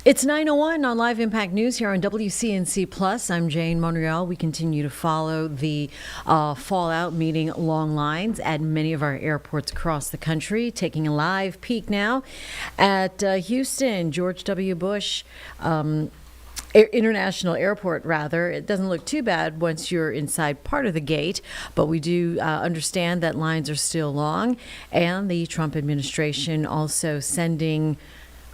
It's 9:01 on Live Impact News here on WCNC Plus. I'm Jane Monreal. We continue to follow the fallout, meeting long lines at many of our airports across the country. Taking a live peek now at Houston, George W. Bush International Airport, rather. It doesn't look too bad once you're inside part of the gate, but we do understand that lines are still long, and the Trump administration also sending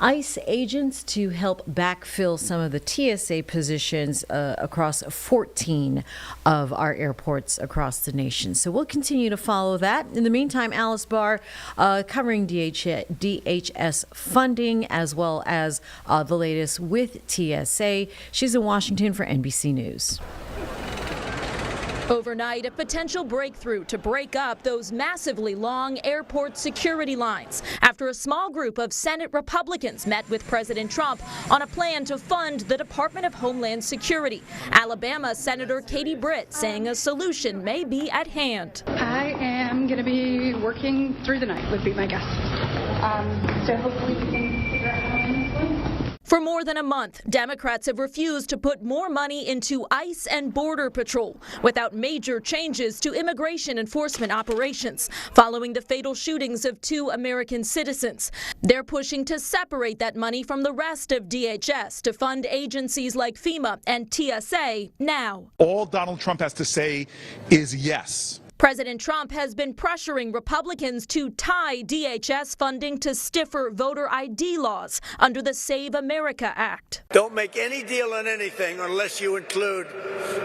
ICE agents to help backfill some of the TSA positions across 14 of our airports across the nation. So we'll continue to follow that. In the meantime, Alice Barr covering DHS funding as well as the latest with TSA. She's in Washington for NBC News. Overnight, a potential breakthrough to break up those massively long airport security lines after a small group of Senate Republicans met with President Trump on a plan to fund the Department of Homeland Security. Alabama Senator Katie Britt saying a solution may be at hand. I am going to be working through the night, would be my guess. So hopefully we can figure out how to win this one. For more than a month, Democrats have refused to put more money into ICE and Border Patrol without major changes to immigration enforcement operations following the fatal shootings of 2 American citizens. They're pushing to separate that money from the rest of DHS to fund agencies like FEMA and TSA now. All Donald Trump has to say is yes. President Trump has been pressuring Republicans to tie DHS funding to stiffer voter ID laws under the Save America Act. Don't make any deal on anything unless you include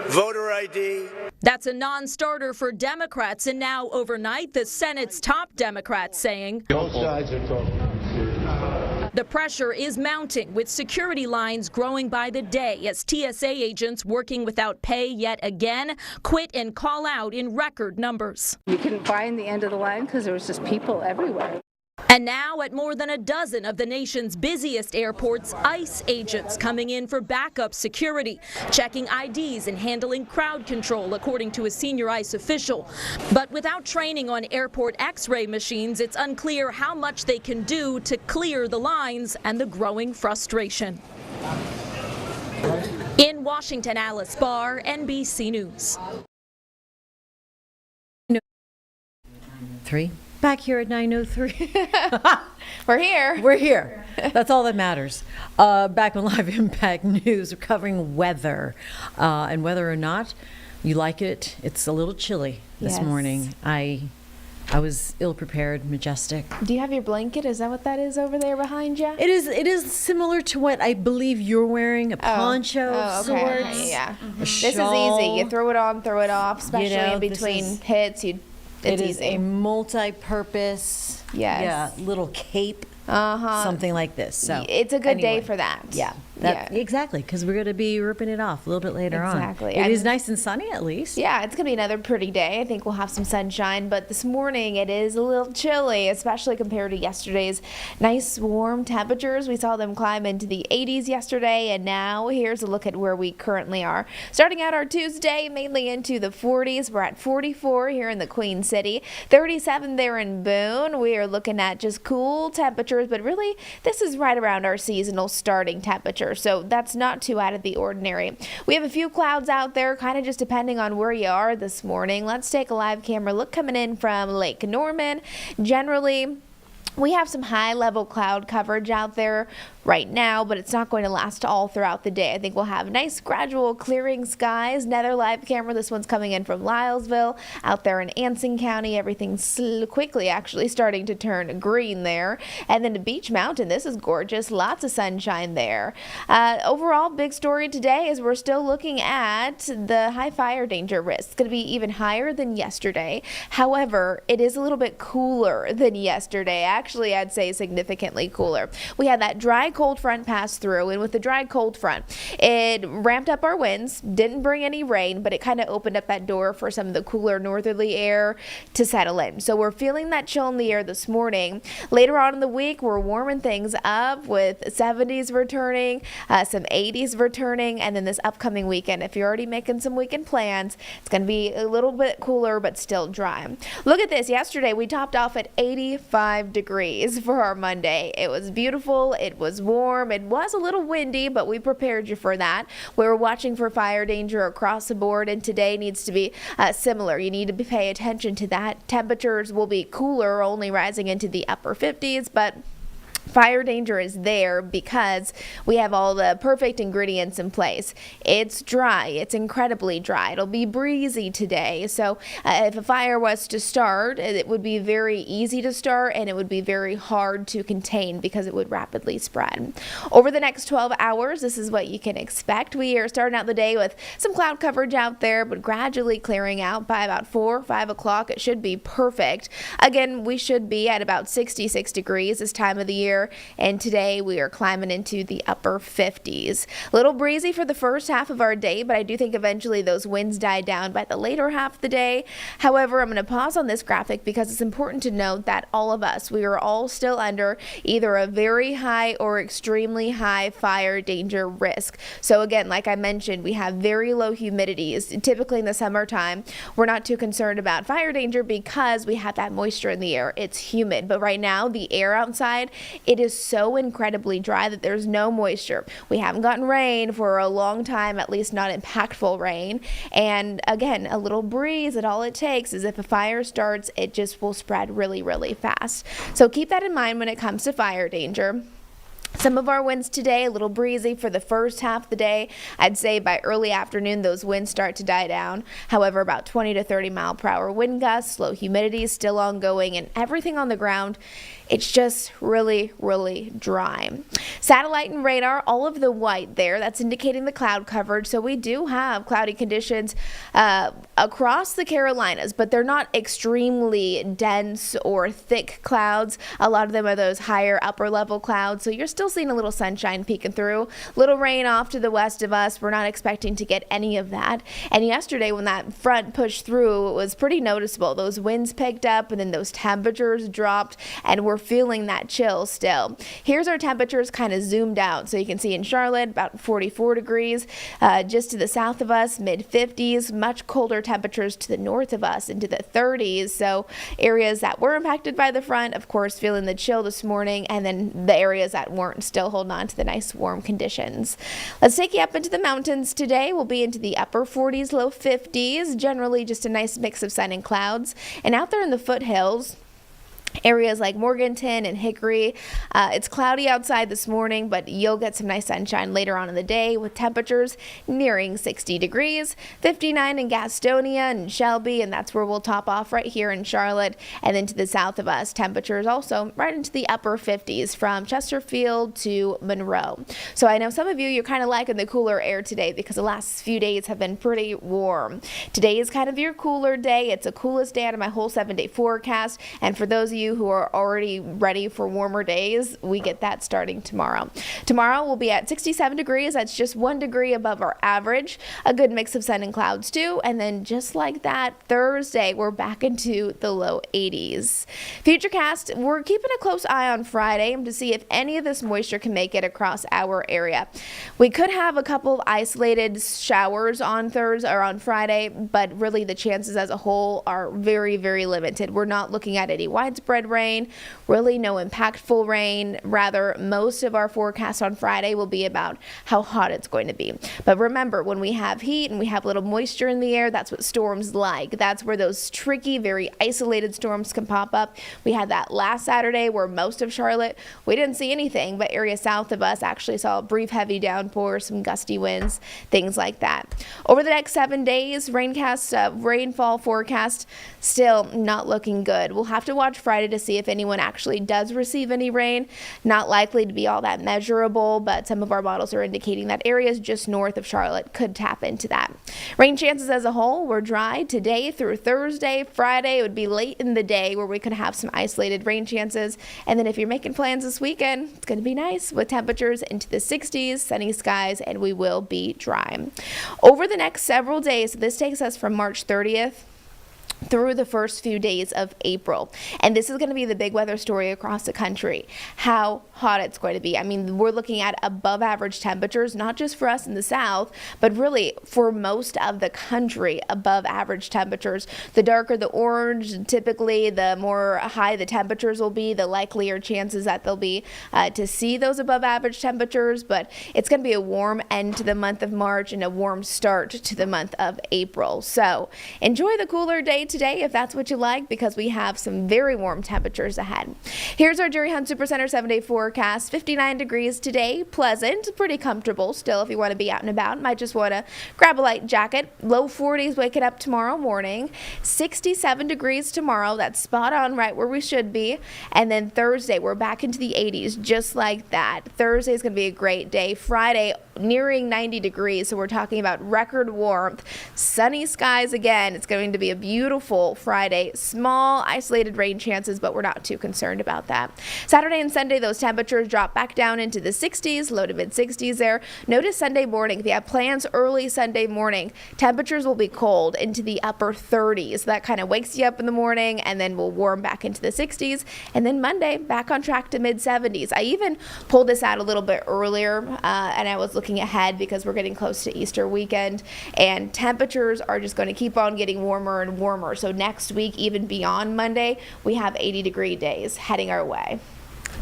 voter ID. That's a non-starter for Democrats, and now overnight, the Senate's top Democrats saying both sides are talking. the pressure is mounting, with security lines growing by the day as TSA agents working without pay yet again quit and call out in record numbers. You couldn't find the end of the line because there was just people everywhere. And now at more than a dozen of the nation's busiest airports, ICE agents coming in for backup security, checking IDs and handling crowd control, according to a senior ICE official. But without training on airport X-ray machines, it's unclear how much they can do to clear the lines and the growing frustration. In Washington, Alice Barr, NBC News. 3. Back here at 9:03. We're here. We're here. That's all that matters. Back on Live Impact News, we're covering weather. And whether or not you like it, it's a little chilly this morning. I was ill-prepared, majestic. Do you have your blanket? Is that what that is over there behind you? It is similar to what I believe you're wearing, a poncho of sorts. Okay, yeah. A This is shawl. easy. You throw it on, throw it off, especially in between hits. It is a multi-purpose, little cape, something like this. So it's a good day for that. Yeah, exactly, because we're going to be ripping it off a little bit later on. Exactly. It is nice and sunny at least. Yeah, it's going to be another pretty day. I think we'll have some sunshine, but this morning it is a little chilly, especially compared to yesterday's nice warm temperatures. We saw them climb into the 80s yesterday, and now here's a look at where we currently are. Starting out our Tuesday, mainly into the 40s. We're at 44 here in the Queen City, 37 there in Boone. We are looking at just cool temperatures, but really this is right around our seasonal starting temperature. So that's not too out of the ordinary. We have a few clouds out there, kind of just depending on where you are this morning. Let's take a live camera look coming in from Lake Norman. Generally, we have some high-level cloud coverage out there right now, but it's not going to last all throughout the day. I think we'll have nice gradual clearing skies. Another live camera. This one's coming in from Lylesville. Out there in Anson County, everything's quickly actually starting to turn green there. And then to Beach Mountain, this is gorgeous. Lots of sunshine there. Overall, big story today is we're still looking at the high fire danger risk. It's going to be even higher than yesterday. However, it is a little bit cooler than yesterday. Actually, I'd say significantly cooler. We had that dry cold front pass through, and with the dry cold front, it ramped up our winds, didn't bring any rain, but it kind of opened up that door for some of the cooler northerly air to settle in. So we're feeling that chill in the air this morning. Later on in the week, we're warming things up with 70s returning, some 80s returning, and then this upcoming weekend, if you're already making some weekend plans, it's going to be a little bit cooler but still dry. Look at this. Yesterday, we topped off at 85 degrees. degrees for our Monday. It was beautiful. It was warm. It was a little windy, but we prepared you for that. We were watching for fire danger across the board, and today needs to be similar. You need to pay attention to that. Temperatures will be cooler, only rising into the upper 50s, but fire danger is there because we have all the perfect ingredients in place. It's dry. It's incredibly dry. It'll be breezy today. So if a fire was to start, it would be very easy to start, and it would be very hard to contain because it would rapidly spread. Over the next 12 hours, this is what you can expect. We are starting out the day with some cloud coverage out there, but gradually clearing out by about 4 or 5 o'clock. It should be perfect. Again, we should be at about 66 degrees this time of the year. And today we are climbing into the upper 50s. A little breezy for the first half of our day, but I do think eventually those winds die down by the later half of the day. However, I'm going to pause on this graphic because it's important to note that all of us, we are all still under either a very high or extremely high fire danger risk. So again, like I mentioned, we have very low humidities. Typically in the summertime, we're not too concerned about fire danger because we have that moisture in the air. It's humid, but right now the air outside, it is so incredibly dry that there's no moisture. We haven't gotten rain for a long time, at least not impactful rain. And again, a little breeze, and all it takes is if a fire starts, it just will spread really, really fast. So keep that in mind when it comes to fire danger. Some of our winds today, a little breezy for the first half of the day. I'd say by early afternoon, those winds start to die down. However, about 20 to 30 mile per hour wind gusts, low humidity is still ongoing, and everything on the ground, it's just really, really dry. Satellite and radar, all of the white there, that's indicating the cloud coverage. So we do have cloudy conditions across the Carolinas, but they're not extremely dense or thick clouds. A lot of them are those higher upper level clouds. So you're still seeing a little sunshine peeking through. Little rain off to the west of us. We're not expecting to get any of that. And yesterday when that front pushed through, it was pretty noticeable. Those winds picked up and then those temperatures dropped, and we're feeling that chill still. Here's our temperatures kind of zoomed out. So you can see in Charlotte about 44 degrees. Just to the south of us, mid 50s, much colder temperatures to the north of us into the 30s. So areas that were impacted by the front, of course, feeling the chill this morning, and then the areas that weren't still holding on to the nice warm conditions. Let's take you up into the mountains today. We'll be into the upper 40s, low 50s, generally just a nice mix of sun and clouds. And out there in the foothills, areas like Morganton and Hickory, it's cloudy outside this morning, but you'll get some nice sunshine later on in the day with temperatures nearing 60 degrees, 59 in Gastonia and Shelby, and that's where we'll top off right here in Charlotte. And then to the south of us, temperatures also right into the upper 50s from Chesterfield to Monroe. So I know some of you're kind of liking the cooler air today because the last few days have been pretty warm. Today is kind of your cooler day. It's the coolest day out of my whole 7-day forecast, and for those of you who are already ready for warmer days, we get that starting tomorrow. Tomorrow we'll be at 67 degrees. That's just 1 degree above our average. A good mix of sun and clouds too. And then just like that, Thursday, we're back into the low 80s. Futurecast, we're keeping a close eye on Friday to see if any of this moisture can make it across our area. We could have a couple of isolated showers on Thursday or on Friday, but really the chances as a whole are very, very limited. We're not looking at any widespread rain, really no impactful rain. Rather, most of our forecast on Friday will be about how hot it's going to be. But remember, when we have heat and we have a little moisture in the air, that's what storms like. That's where those tricky, very isolated storms can pop up. We had that last Saturday where most of Charlotte, we didn't see anything, but areas south of us actually saw a brief heavy downpour, some gusty winds, things like that. Over the next 7 days, rainfall forecast still not looking good. We'll have to watch Friday to see if anyone actually does receive any rain. Not likely to be all that measurable, but some of our models are indicating that areas just north of Charlotte could tap into that. Rain chances as a whole were dry today through Thursday. Friday, it would be late in the day where we could have some isolated rain chances. And then if you're making plans this weekend, it's going to be nice with temperatures into the 60s, sunny skies, and we will be dry. Over the next several days, so this takes us from March 30th through the first few days of April. And this is going to be the big weather story across the country, how hot it's going to be. I mean, we're looking at above average temperatures, not just for us in the south, but really for most of the country, above average temperatures. The darker the orange, typically the more high the temperatures will be, the likelier chances that they'll be to see those above average temperatures. But it's going to be a warm end to the month of March and a warm start to the month of April. So enjoy the cooler day today if that's what you like, because we have some very warm temperatures ahead. Here's our Jerry Hunt Supercenter 7-day forecast. 59 degrees today, pleasant, pretty comfortable still if you want to be out and about. Might just want to grab a light jacket. Low 40s waking up tomorrow morning. 67 degrees tomorrow. That's spot on, right where we should be. And then Thursday, we're back into the 80s just like that. Thursday is going to be a great day. Friday, nearing 90 degrees, so we're talking about record warmth. Sunny skies again. It's going to be a beautiful Friday. Small isolated rain chances, but we're not too concerned about that. Saturday and Sunday, those temperatures drop back down into the 60s, low to mid 60s there. Notice Sunday morning, if you have plans early Sunday morning, temperatures will be cold into the upper 30s. That kind of wakes you up in the morning, and then we'll warm back into the 60s. And then Monday, back on track to mid 70s. I even pulled this out a little bit earlier, and I was looking ahead because we're getting close to Easter weekend, and temperatures are just going to keep on getting warmer and warmer. So next week, even beyond Monday, we have 80-degree days heading our way.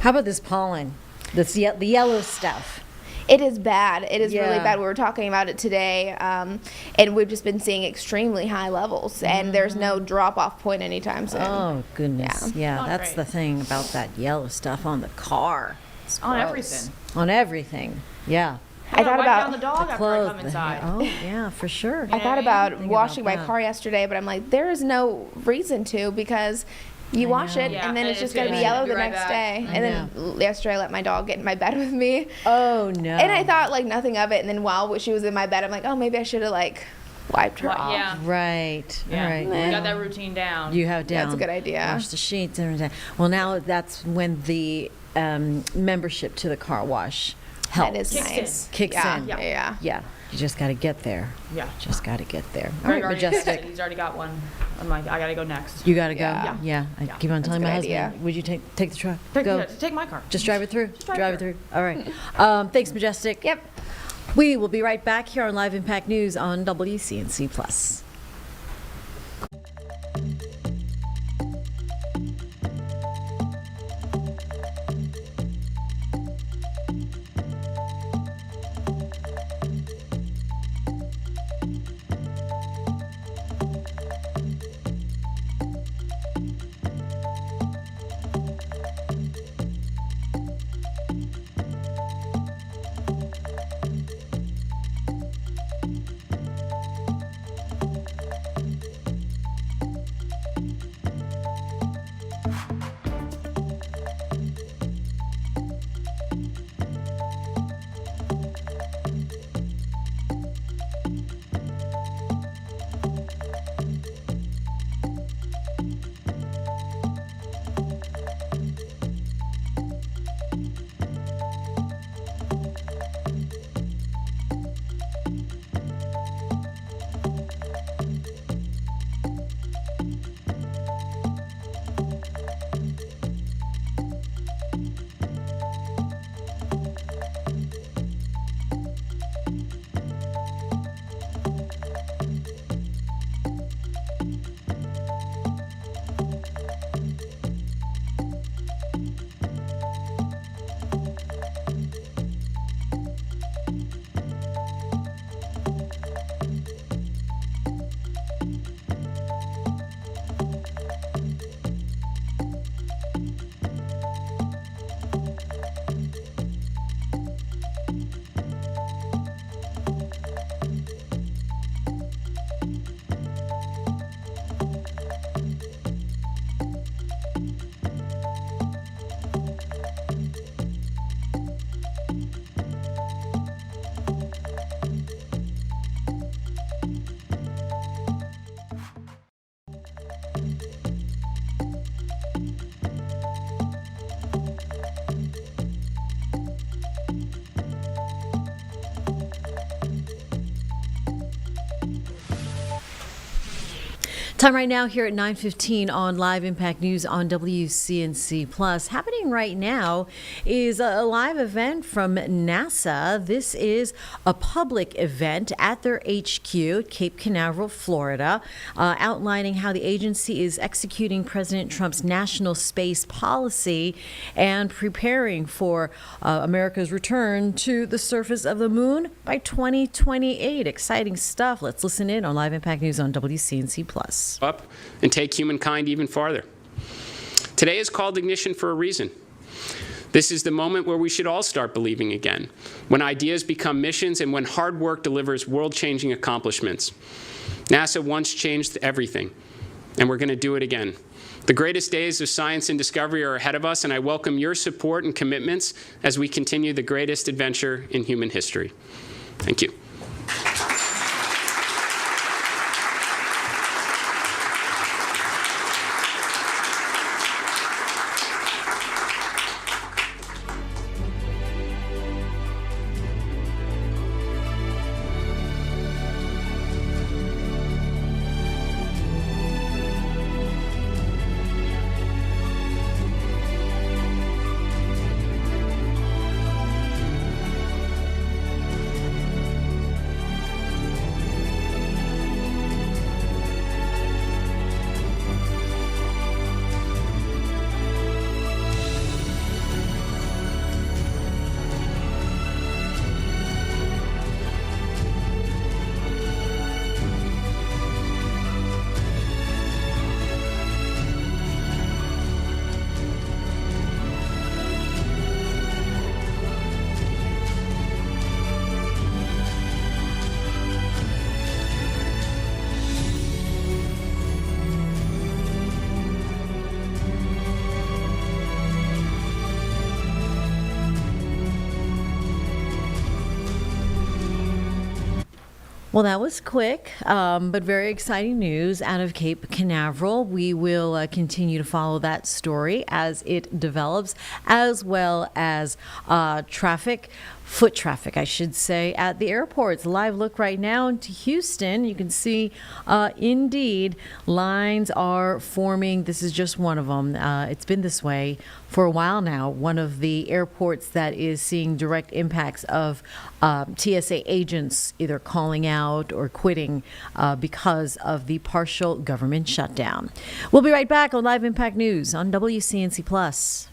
How about this pollen? The yellow stuff. It is bad. It is really Yeah. bad. We were talking about it today, and we've just been seeing extremely high levels, and there's no drop-off point anytime soon. Oh, goodness. Yeah, Not that's great. the thing about that yellow stuff on the car. It's On gross. everything. On everything. Yeah. I thought wipe about down the dog after I Clothes, come the inside. hair. Oh, yeah, for sure. I thought about Think washing about my that. car yesterday, but I'm like, there is no reason to, because you wash it Yeah, and then and it's just it's going to be gonna yellow be the right next back. day. I And then yesterday I let my dog get in my bed with me. Oh, no. And I thought like nothing of it. And then while she was in my bed, I'm like, oh, maybe I should have like wiped her off. Yeah. Right. Yeah. All right. We Well, got that routine down. You have down. That's a good idea. Wash the sheets every day. Well, now that's when the membership to the car wash helps. That is Kicks nice. Kicks yeah. in. Yeah. Yeah. You just got to get there. Yeah. Just got to get there. All Greg right, already Majestic. said He's already got one. I'm like, I gotta go next. You got to go. Yeah. Yeah. I Yeah. keep on telling a my good husband, idea. would you take the truck? Take, Go. yeah, take my car. Just drive it through. drive it through. through. All right. Thanks, Majestic. Yep. We will be right back here on Live Impact News on WCNC Plus. Time right now here at 9:15 on Live Impact News on WCNC Plus. Happening right now is a live event from NASA. This is a public event at their HQ, Cape Canaveral, Florida, outlining how the agency is executing President Trump's national space policy and preparing for America's return to the surface of the moon by 2028. Exciting stuff. Let's listen in on Live Impact News on WCNC Plus. Up and take humankind even farther. Today is called Ignition for a reason. This is the moment where we should all start believing again, when ideas become missions and when hard work delivers world-changing accomplishments. NASA once changed everything, and we're going to do it again. The greatest days of science and discovery are ahead of us, and I welcome your support and commitments as we continue the greatest adventure in human history. Thank you. Well, that was quick, but very exciting news out of Cape Canaveral. We will continue to follow that story as it develops, as well as foot traffic, I should say, at the airports. Live look right now into Houston. You can see, indeed, lines are forming. This is just one of them. It's been this way for a while now. One of the airports that is seeing direct impacts of TSA agents either calling out or quitting because of the partial government shutdown. We'll be right back on Live Impact News on WCNC Plus.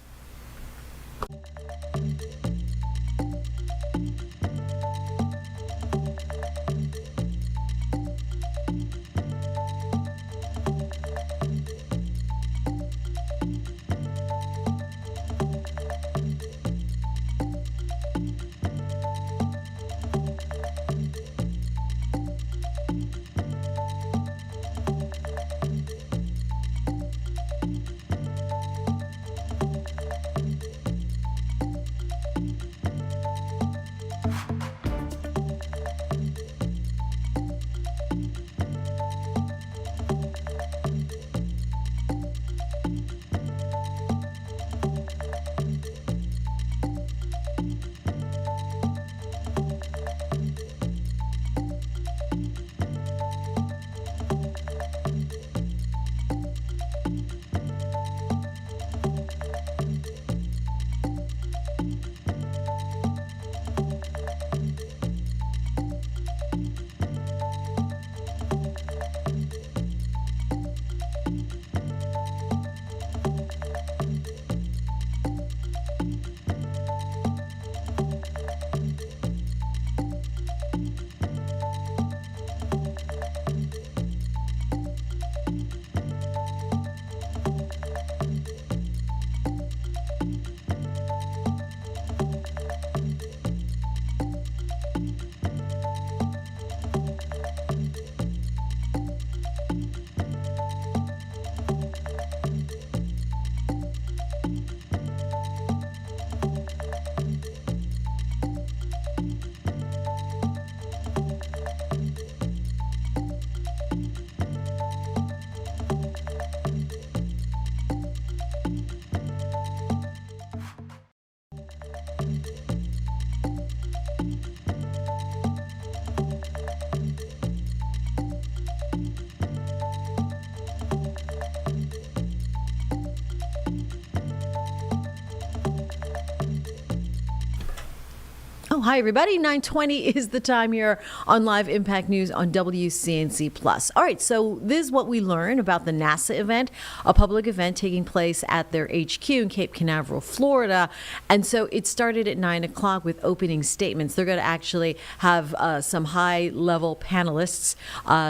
Hi, everybody. 9:20 is the time here on Live Impact News on WCNC+. All right, so this is what we learned about the NASA event, a public event taking place at their HQ in Cape Canaveral, Florida. And so it started at 9 o'clock with opening statements. They're going to actually have some high-level panelists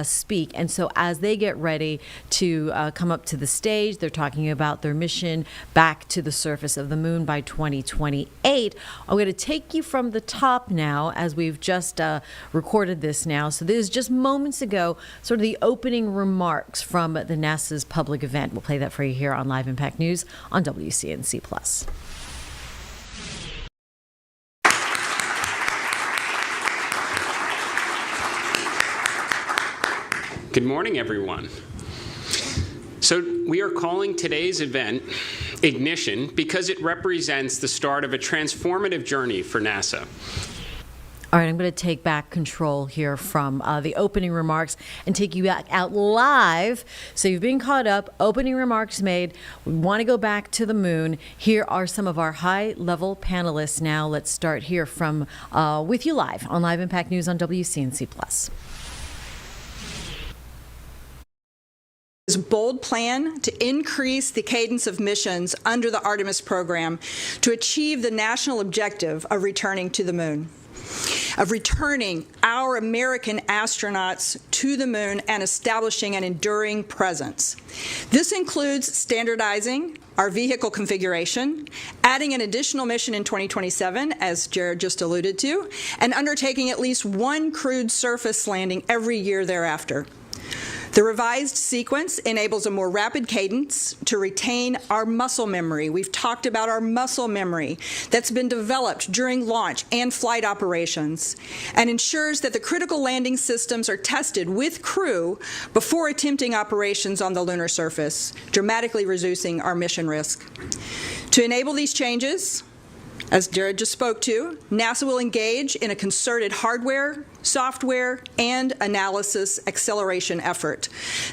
speak. And so as they get ready to come up to the stage, they're talking about their mission back to the surface of the moon by 2028. I'm going to take you from the top now, as we've just recorded this now. So this is just moments ago, sort of the opening remarks from the NASA's public event. We'll play that for you here on Live Impact News on WCNC+. Good morning, everyone. So we are calling today's event Ignition because it represents the start of a transformative journey for NASA. All right, I'm going to take back control here from the opening remarks and take you back out live. So you've been caught up, opening remarks made. We want to go back to the moon. Here are some of our high-level panelists now. Let's start here from with you live on Live Impact News on WCNC+. This bold plan to increase the cadence of missions under the Artemis program to achieve the national objective of returning to the moon, of returning our American astronauts to the moon and establishing an enduring presence. This includes standardizing our vehicle configuration, adding an additional mission in 2027, as Jared just alluded to, and undertaking at least one crewed surface landing every year thereafter. The revised sequence enables a more rapid cadence to retain our muscle memory. We've talked about our muscle memory that's been developed during launch and flight operations, and ensures that the critical landing systems are tested with crew before attempting operations on the lunar surface, dramatically reducing our mission risk. To enable these changes, as Jared just spoke to, NASA will engage in a concerted hardware, software, and analysis acceleration effort.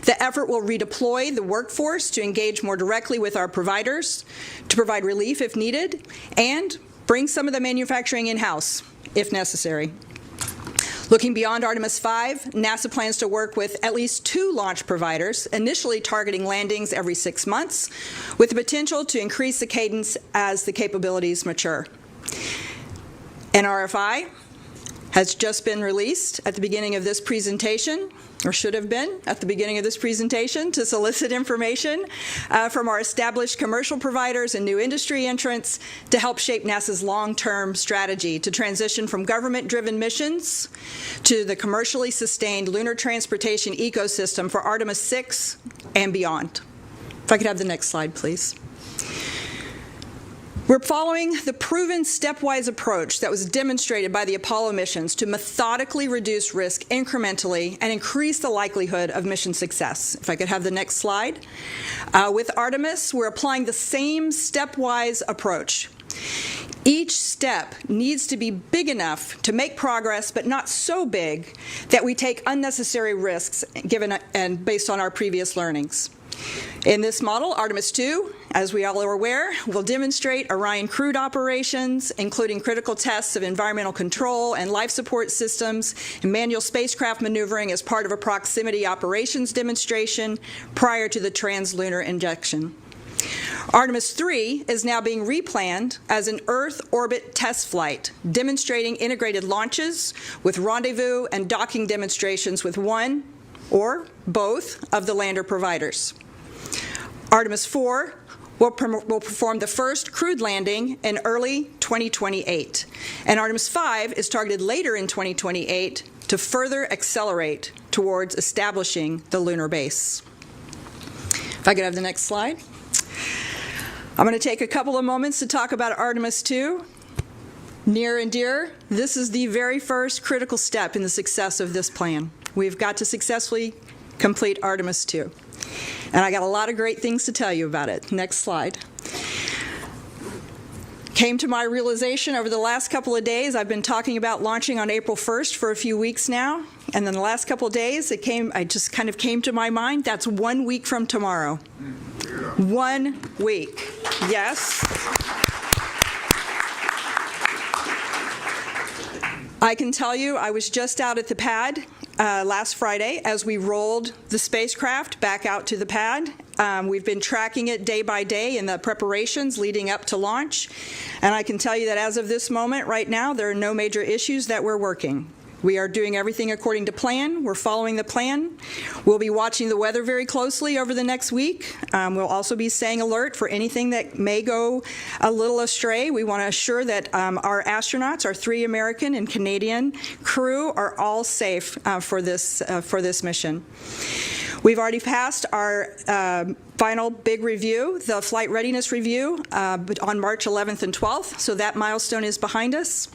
The effort will redeploy the workforce to engage more directly with our providers, to provide relief if needed, and bring some of the manufacturing in-house if necessary. Looking beyond Artemis 5, NASA plans to work with at least 2 launch providers, initially targeting landings every 6 months, with the potential to increase the cadence as the capabilities mature. An RFI has just been released at the beginning of this presentation, or should have been at the beginning of this presentation, to solicit information from our established commercial providers and new industry entrants to help shape NASA's long-term strategy to transition from government-driven missions to the commercially sustained lunar transportation ecosystem for Artemis 6 and beyond. If I could have the next slide, please. We're following the proven stepwise approach that was demonstrated by the Apollo missions to methodically reduce risk incrementally and increase the likelihood of mission success. If I could have the next slide. With Artemis, we're applying the same stepwise approach. Each step needs to be big enough to make progress, but not so big that we take unnecessary risks given and based on our previous learnings. In this model, Artemis 2, as we all are aware, will demonstrate Orion crewed operations, including critical tests of environmental control and life support systems and manual spacecraft maneuvering as part of a proximity operations demonstration prior to the translunar injection. Artemis 3 is now being replanned as an Earth orbit test flight, demonstrating integrated launches with rendezvous and docking demonstrations with one or both of the lander providers. Artemis 4 will perform the first crewed landing in early 2028, and Artemis 5 is targeted later in 2028 to further accelerate towards establishing the lunar base. If I could have the next slide. I'm going to take a couple of moments to talk about Artemis 2. Near and dear, this is the very first critical step in the success of this plan. We've got to successfully complete Artemis 2. And I got a lot of great things to tell you about it. Next slide. Came to my realization over the last couple of days. I've been talking about launching on April 1st for a few weeks now. And then the last couple of days, I just kind of came to my mind, that's 1 week from tomorrow. 1 week. Yes. I can tell you I was just out at the pad last Friday as we rolled the spacecraft back out to the pad. We've been tracking it day by day in the preparations leading up to launch, and I can tell you that as of this moment right now, there are no major issues that we're working. We are doing everything according to plan. We're following the plan. We'll be watching the weather very closely over the next week. We'll also be staying alert for anything that may go a little astray. We want to assure that our astronauts, our 3 American and Canadian crew, are all safe for this mission. We've already passed our final big review, the flight readiness review, on March 11th and 12th, so that milestone is behind us.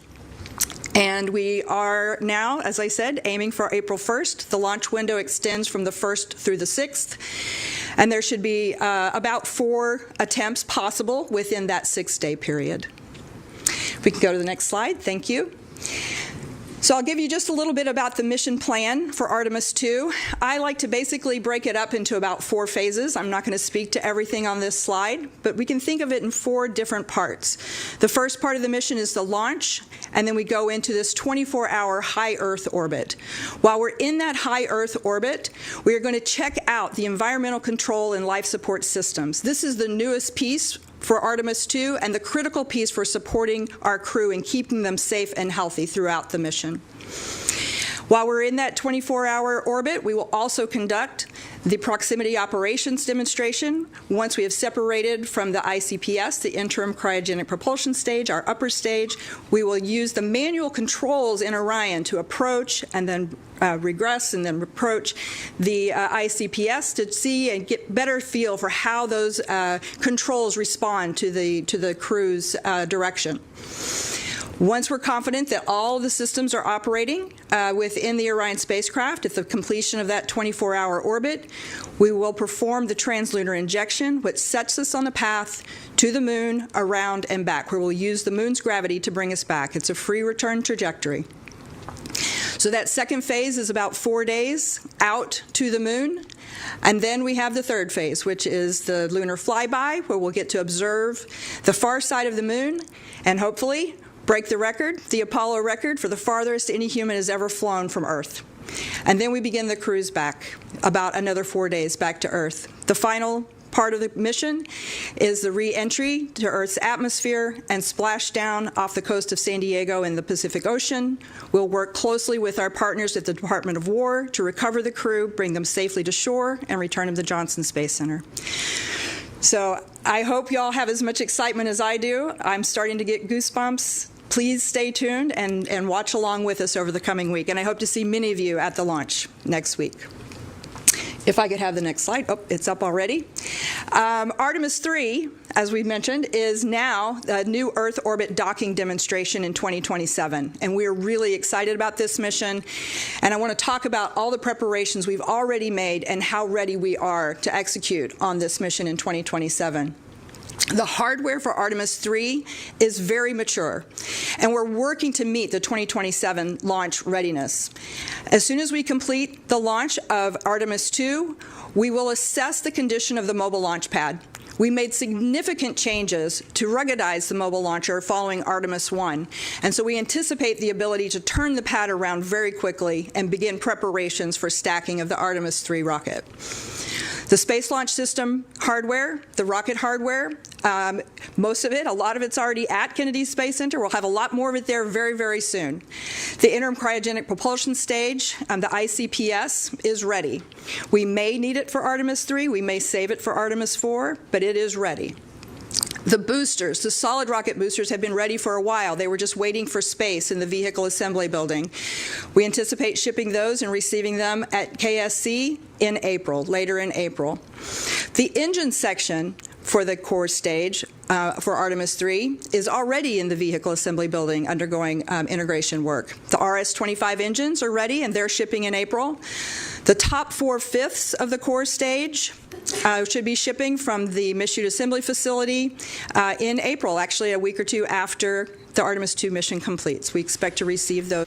And we are now, as I said, aiming for April 1st. The launch window extends from the 1st through the 6th, and there should be about 4 attempts possible within that 6-day period. We can go to the next slide. Thank you. So I'll give you just a little bit about the mission plan for Artemis II. I like to basically break it up into about 4 phases. I'm not going to speak to everything on this slide, but we can think of it in 4 different parts. The first part of the mission is the launch, and then we go into this 24-hour high Earth orbit. While we're in that high Earth orbit, we are going to check out the environmental control and life support systems. This is the newest piece for Artemis II and the critical piece for supporting our crew and keeping them safe and healthy throughout the mission. While we're in that 24-hour orbit, we will also conduct the proximity operations demonstration. Once we have separated from the ICPS, the interim cryogenic propulsion stage, our upper stage, we will use the manual controls in Orion to approach and then regress and then approach the ICPS to see and get better feel for how those controls respond to the crew's direction. Once we're confident that all of the systems are operating within the Orion spacecraft at the completion of that 24-hour orbit, we will perform the translunar injection, which sets us on the path to the moon, around, and back, where we'll use the moon's gravity to bring us back. It's a free return trajectory. So that second phase is about 4 days out to the moon. And then we have the third phase, which is the lunar flyby, where we'll get to observe the far side of the moon and hopefully break the record, the Apollo record, for the farthest any human has ever flown from Earth. And then we begin the cruise back, about another 4 days back to Earth. The final part of the mission is the re-entry to Earth's atmosphere and splashdown off the coast of San Diego in the Pacific Ocean. We'll work closely with our partners at the Department of War to recover the crew, bring them safely to shore, and return them to Johnson Space Center. So I hope you all have as much excitement as I do. I'm starting to get goosebumps. Please stay tuned and watch along with us over the coming week. And I hope to see many of you at the launch next week. If I could have the next slide. Oh, it's up already. Artemis III, as we mentioned, is now a new Earth orbit docking demonstration in 2027. And we're really excited about this mission. And I want to talk about all the preparations we've already made and how ready we are to execute on this mission in 2027. The hardware for Artemis III is very mature, and we're working to meet the 2027 launch readiness. As soon as we complete the launch of Artemis II, we will assess the condition of the mobile launch pad. We made significant changes to ruggedize the mobile launcher following Artemis I, and so we anticipate the ability to turn the pad around very quickly and begin preparations for stacking of the Artemis III rocket. The Space Launch System hardware, the rocket hardware, most of it, a lot of it's already at Kennedy Space Center. We'll have a lot more of it there very, very soon. The interim cryogenic propulsion stage, the ICPS, is ready. We may need it for Artemis III. We may save it for Artemis IV, but it is ready. The boosters, the solid rocket boosters, have been ready for a while. They were just waiting for space in the vehicle assembly building. We anticipate shipping those and receiving them at KSC in April, later in April. The engine section for the core stage for Artemis III is already in the vehicle assembly building undergoing integration work. The RS-25 engines are ready and they're shipping in April. The top 4/5 of the core stage should be shipping from the Michoud Assembly Facility in April, actually a week or two after the Artemis II mission completes. We expect to receive those.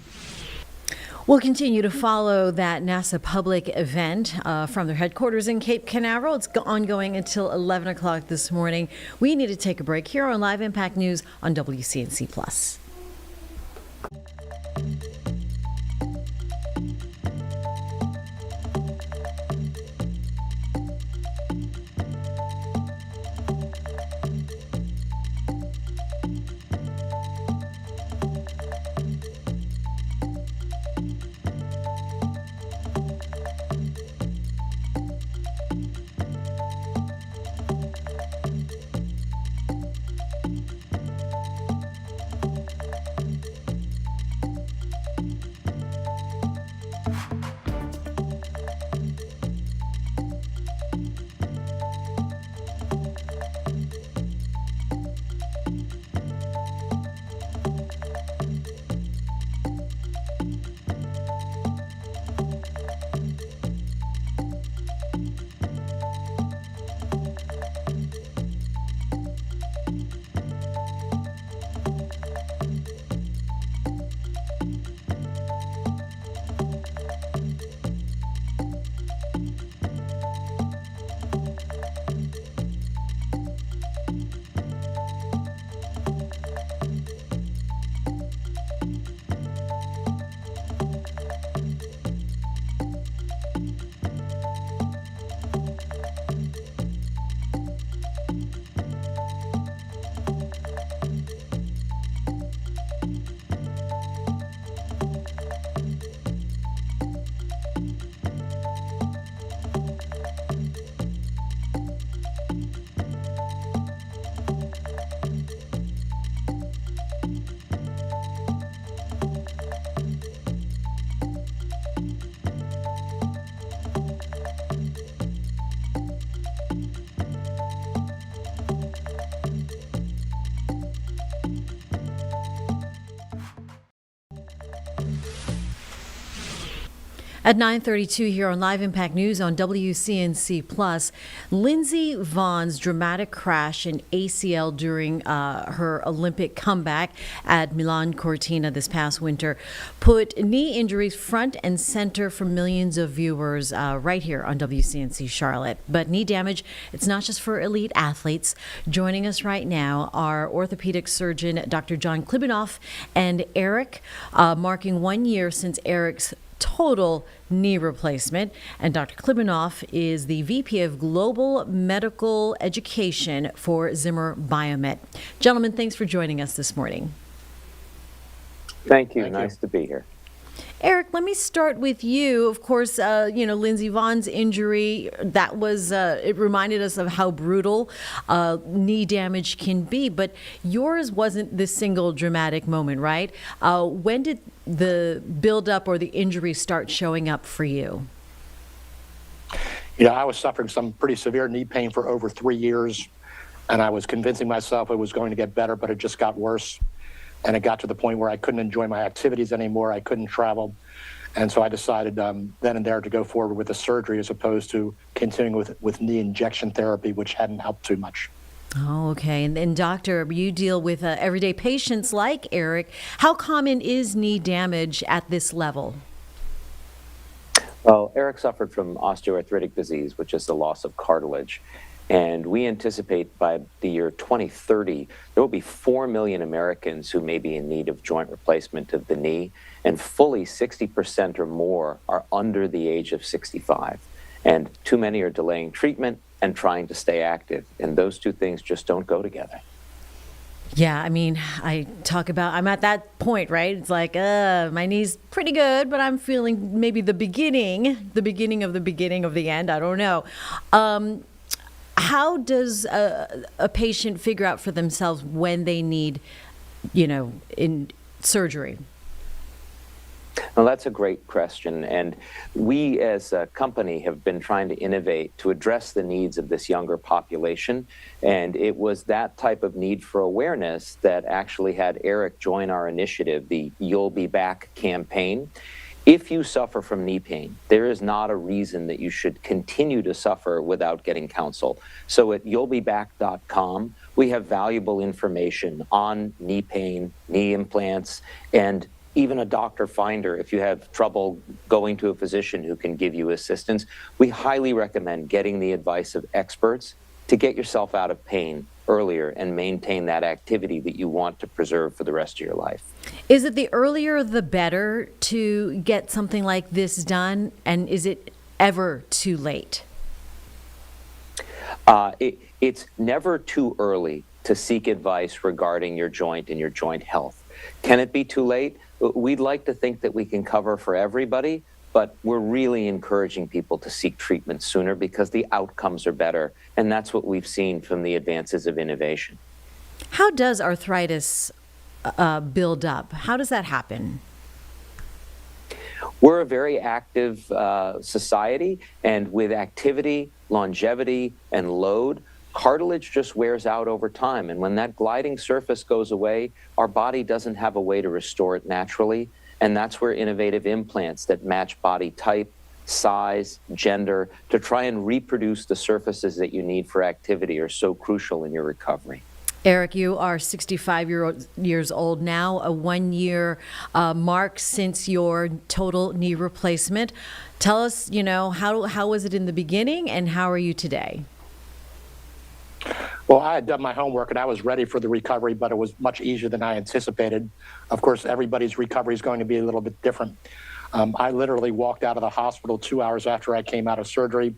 We'll continue to follow that NASA public event from their headquarters in Cape Canaveral. It's ongoing until 11 o'clock this morning. We need to take a break here on Live Impact News on WCNC+. At 9:32 here on Live Impact News on WCNC Plus, Lindsey Vohn's dramatic crash in ACL during her Olympic comeback at Milan Cortina this past winter put knee injuries front and center for millions of viewers right here on WCNC Charlotte. But knee damage, it's not just for elite athletes. Joining us right now are orthopedic surgeon Dr. John Klibanoff and Eric, marking 1 year since Eric's total knee replacement. And Dr. Klibanoff is the VP of Global Medical Education for Zimmer Biomet. Gentlemen, thanks for joining us this morning. Thank you. Nice to be here. Eric, let me start with you. Of course, Lindsey Vohn's injury, that was, it reminded us of how brutal knee damage can be, but yours wasn't this single dramatic moment, right? When did the buildup or the injury start showing up for you? I was suffering some pretty severe knee pain for over 3 years, and I was convincing myself it was going to get better, but it just got worse. And it got to the point where I couldn't enjoy my activities anymore. I couldn't travel. And so I decided then and there to go forward with the surgery as opposed to continuing with knee injection therapy, which hadn't helped too much. Oh, okay. And doctor, you deal with everyday patients like Eric. How common is knee damage at this level? Well, Eric suffered from osteoarthritic disease, which is the loss of cartilage. And we anticipate by the year 2030, there will be 4 million Americans who may be in need of joint replacement of the knee, and fully 60% or more are under the age of 65. And too many are delaying treatment and trying to stay active. And those two things just don't go together. Yeah, I mean, I'm at that point, right? It's like, my knee's pretty good, but I'm feeling maybe the beginning of the end. I don't know. How does a patient figure out for themselves when they need, in surgery? Well, that's a great question. And we as a company have been trying to innovate to address the needs of this younger population. And it was that type of need for awareness that actually had Eric join our initiative, the You'll Be Back campaign. If you suffer from knee pain, there is not a reason that you should continue to suffer without getting counsel. So at you'llbeback.com, we have valuable information on knee pain, knee implants, and even a doctor finder if you have trouble going to a physician who can give you assistance. We highly recommend getting the advice of experts to get yourself out of pain earlier and maintain that activity that you want to preserve for the rest of your life. Is it the earlier the better to get something like this done? And is it ever too late? It's never too early to seek advice regarding your joint and your joint health. Can it be too late? We'd like to think that we can cover for everybody, but we're really encouraging people to seek treatment sooner because the outcomes are better. And that's what we've seen from the advances of innovation. How does arthritis build up? How does that happen? We're a very active society, and with activity, longevity, and load, cartilage just wears out over time. And when that gliding surface goes away, our body doesn't have a way to restore it naturally. And that's where innovative implants that match body type, size, gender, to try and reproduce the surfaces that you need for activity are so crucial in your recovery. Eric, you are 65 years old now, a 1 year mark since your total knee replacement. Tell us, how was it in the beginning and how are you today? Well, I had done my homework and I was ready for the recovery, but it was much easier than I anticipated. Of course, everybody's recovery is going to be a little bit different. I literally walked out of the hospital 2 hours after I came out of surgery.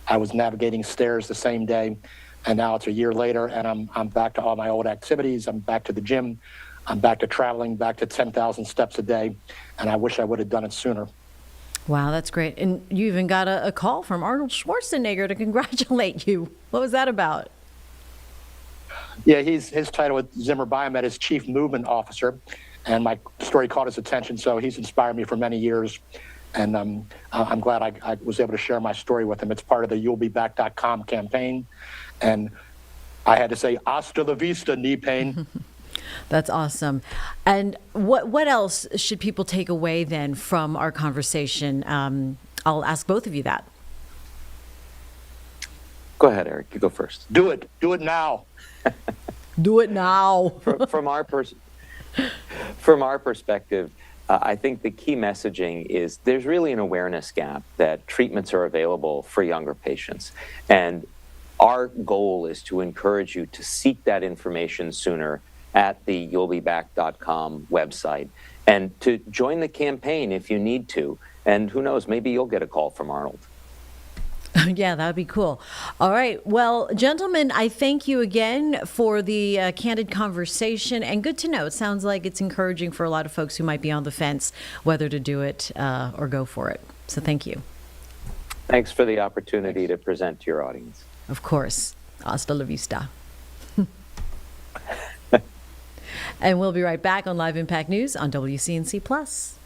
I was navigating stairs the same day, and now it's a year later, and I'm back to all my old activities. I'm back to the gym. I'm back to traveling, back to 10,000 steps a day, and I wish I would have done it sooner. Wow, that's great. And you even got a call from Arnold Schwarzenegger to congratulate you. What was that about? Yeah, his title at Zimmer Biomet is Chief Movement Officer, and my story caught his attention, so he's inspired me for many years, and I'm glad I was able to share my story with him. It's part of the you'llbeback.com campaign, and I had to say, hasta la vista, knee pain. That's awesome. And what else should people take away then from our conversation? I'll ask both of you that. Go ahead, Eric. You go first. Do it. Do it now. Do it now. From our perspective, I think the key messaging is there's really an awareness gap that treatments are available for younger patients. And our goal is to encourage you to seek that information sooner at the you'llbeback.com website and to join the campaign if you need to. And who knows, maybe you'll get a call from Arnold. Yeah, that would be cool. All right. Well, gentlemen, I thank you again for the candid conversation. And good to know. It sounds like it's encouraging for a lot of folks who might be on the fence whether to do it or go for it. So thank you. Thanks for the opportunity to present to your audience. Of course. Hasta la vista. And we'll be right back on Live Impact News on WCNC Plus.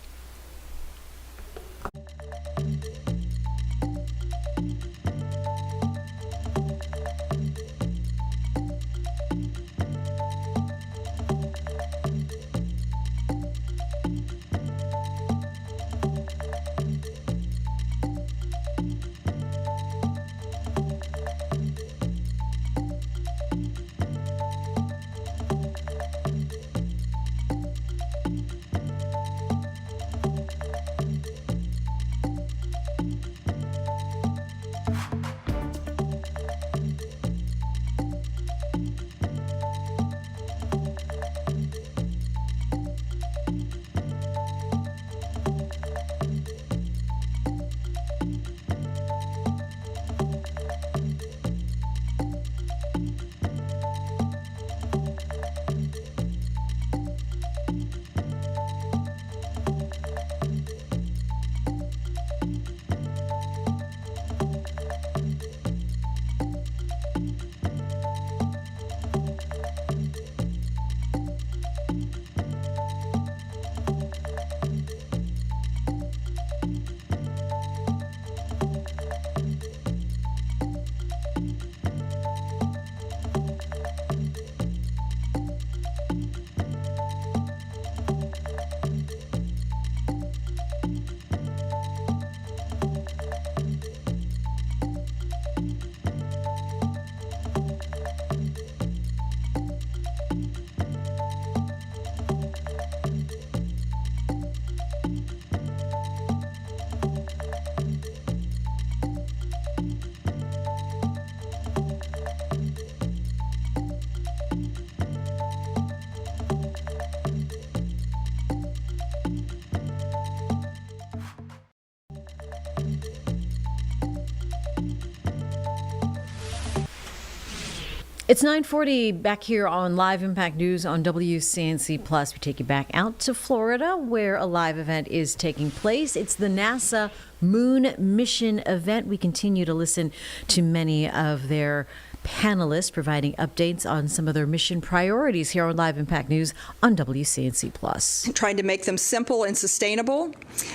It's 9:40 back here on Live Impact News on WCNC Plus. We take you back out to Florida where a live event is taking place. It's the NASA Moon Mission event. We continue to listen to many of their panelists providing updates on some of their mission priorities here on Live Impact News on WCNC Plus. Trying to make them simple and sustainable.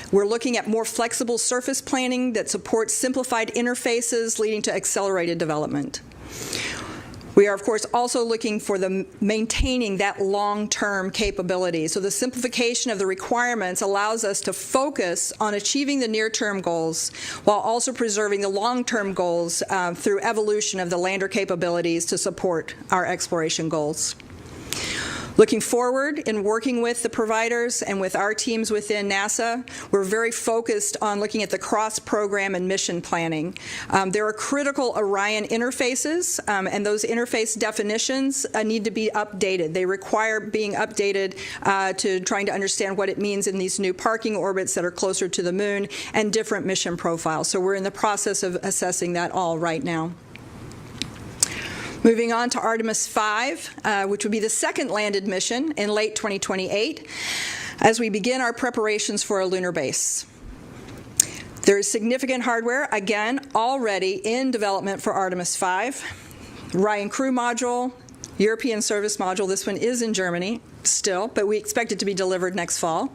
We're looking at more flexible surface planning that supports simplified interfaces leading to accelerated development. We are, of course, also looking for maintaining that long-term capability. So the simplification of the requirements allows us to focus on achieving the near-term goals while also preserving the long-term goals through evolution of the lander capabilities to support our exploration goals. Looking forward in working with the providers and with our teams within NASA, we're very focused on looking at the cross-program and mission planning. There are critical Orion interfaces, and those interface definitions need to be updated. They require being updated to trying to understand what it means in these new parking orbits that are closer to the moon and different mission profiles. So we're in the process of assessing that all right now. Moving on to Artemis 5, which would be the second landed mission in late 2028, as we begin our preparations for a lunar base. There is significant hardware, again, already in development for Artemis 5. Orion Crew Module, European Service Module, this one is in Germany still, but we expect it to be delivered next fall.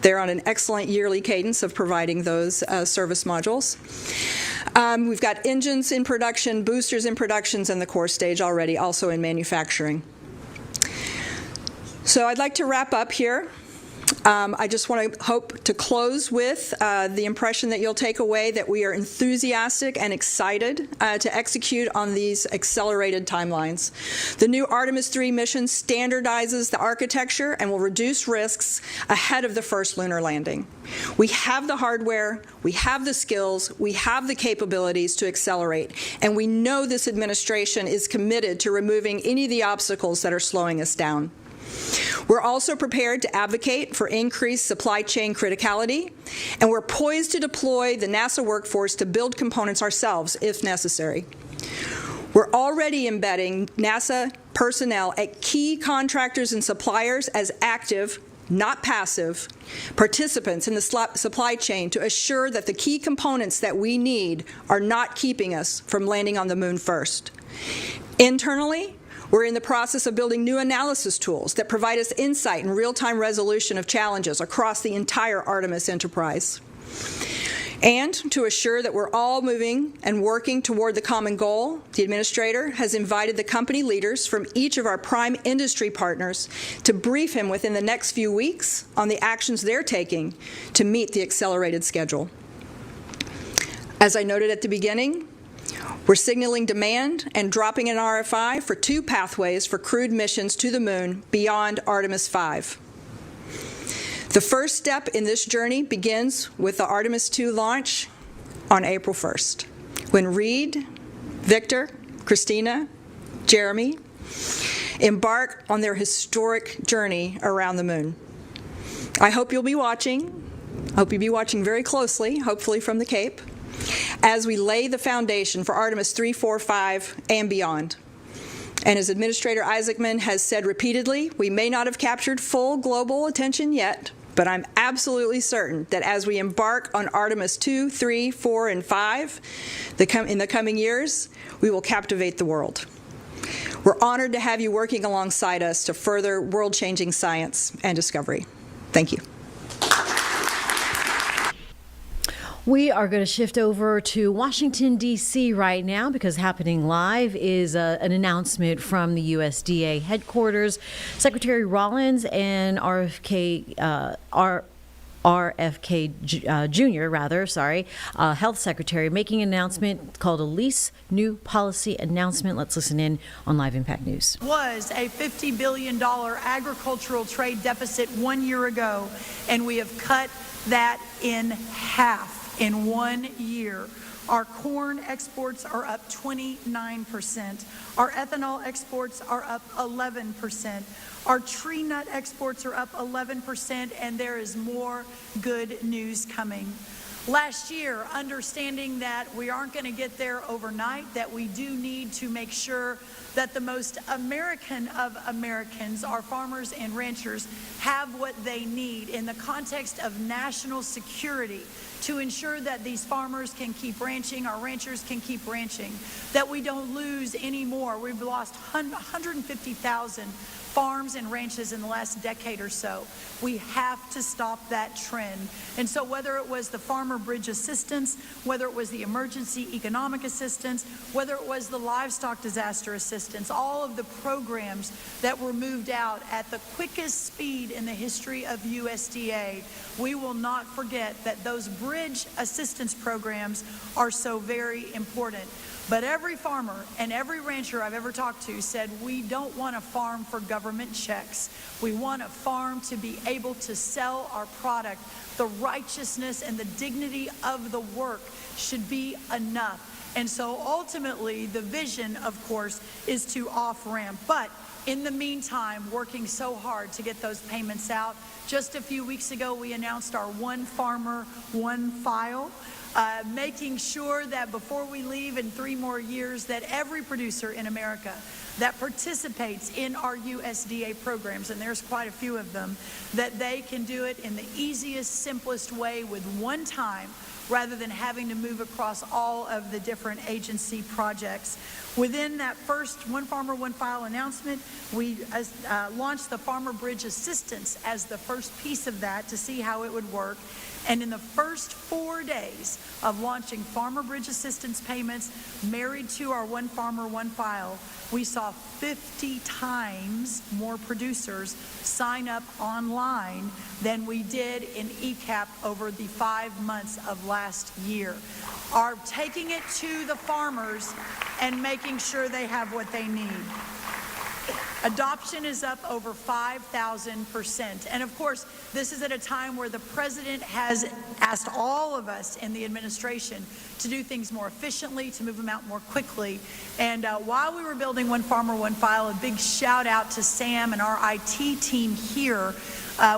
They're on an excellent yearly cadence of providing those service modules. We've got engines in production, boosters in productions, and the core stage already also in manufacturing. So I'd like to wrap up here. I just want to hope to close with the impression that you'll take away that we are enthusiastic and excited to execute on these accelerated timelines. The new Artemis 3 mission standardizes the architecture and will reduce risks ahead of the first lunar landing. We have the hardware, we have the skills, we have the capabilities to accelerate, and we know this administration is committed to removing any of the obstacles that are slowing us down. We're also prepared to advocate for increased supply chain criticality, and we're poised to deploy the NASA workforce to build components ourselves if necessary. We're already embedding NASA personnel at key contractors and suppliers as active, not passive, participants in the supply chain to assure that the key components that we need are not keeping us from landing on the moon first. Internally, we're in the process of building new analysis tools that provide us insight and real-time resolution of challenges across the entire Artemis enterprise. And to assure that we're all moving and working toward the common goal, the Administrator has invited the company leaders from each of our prime industry partners to brief him within the next few weeks on the actions they're taking to meet the accelerated schedule. As I noted at the beginning, we're signaling demand and dropping an RFI for 2 pathways for crewed missions to the moon beyond Artemis 5. The first step in this journey begins with the Artemis 2 launch on April 1st, when Reed, Victor, Christina, Jeremy embark on their historic journey around the moon. I hope you'll be watching. I hope you'll be watching very closely, hopefully from the Cape, as we lay the foundation for Artemis 3, 4, 5, and beyond. And as Administrator Isaacman has said repeatedly, we may not have captured full global attention yet, but I'm absolutely certain that as we embark on Artemis 2, 3, 4, and 5 in the coming years, we will captivate the world. We're honored to have you working alongside us to further world-changing science and discovery. Thank you. We are going to shift over to Washington, D.C. right now, because happening live is an announcement from the USDA headquarters. Secretary Rollins and RFK Jr., Health Secretary, making an announcement called a Lease New Policy Announcement. Let's listen in on Live Impact News. Was a $50 billion agricultural trade deficit 1 year ago, and we have cut that in half. In 1 year, our corn exports are up 29%. Our ethanol exports are up 11%. Our tree nut exports are up 11%, and there is more good news coming. Last year, understanding that we aren't going to get there overnight, that we do need to make sure that the most American of Americans, our farmers and ranchers, have what they need in the context of national security to ensure that these farmers can keep ranching, our ranchers can keep ranching, that we don't lose any more. We've lost 150,000 farms and ranches in the last decade or so. We have to stop that trend. And so whether it was the Farmer Bridge Assistance, whether it was the Emergency Economic Assistance, whether it was the Livestock Disaster Assistance, all of the programs that were moved out at the quickest speed in the history of USDA, we will not forget that those bridge assistance programs are so very important. But every farmer and every rancher I've ever talked to said, we don't want to farm for government checks. We want to farm to be able to sell our product. The righteousness and the dignity of the work should be enough. And so ultimately, the vision, of course, is to off-ramp. But in the meantime, working so hard to get those payments out. Just a few weeks ago, we announced our One Farmer, One File. Making sure that before we leave in 3 more years, that every producer in America that participates in our USDA programs, and there's quite a few of them, that they can do it in the easiest, simplest way with one time rather than having to move across all of the different agency projects. Within that first One Farmer, One File announcement, we launched the Farmer Bridge Assistance as the first piece of that to see how it would work. And in the first 4 days of launching Farmer Bridge Assistance payments married to our One Farmer, One File, we saw 50 times more producers sign up online than we did in ECAP over the 5 months of last year. Are taking it to the farmers and making sure they have what they need. Adoption is up over 5,000%. And of course, this is at a time where the president has asked all of us in the administration to do things more efficiently, to move them out more quickly. And while we were building One Farmer, One File, a big shout out to Sam and our IT team here.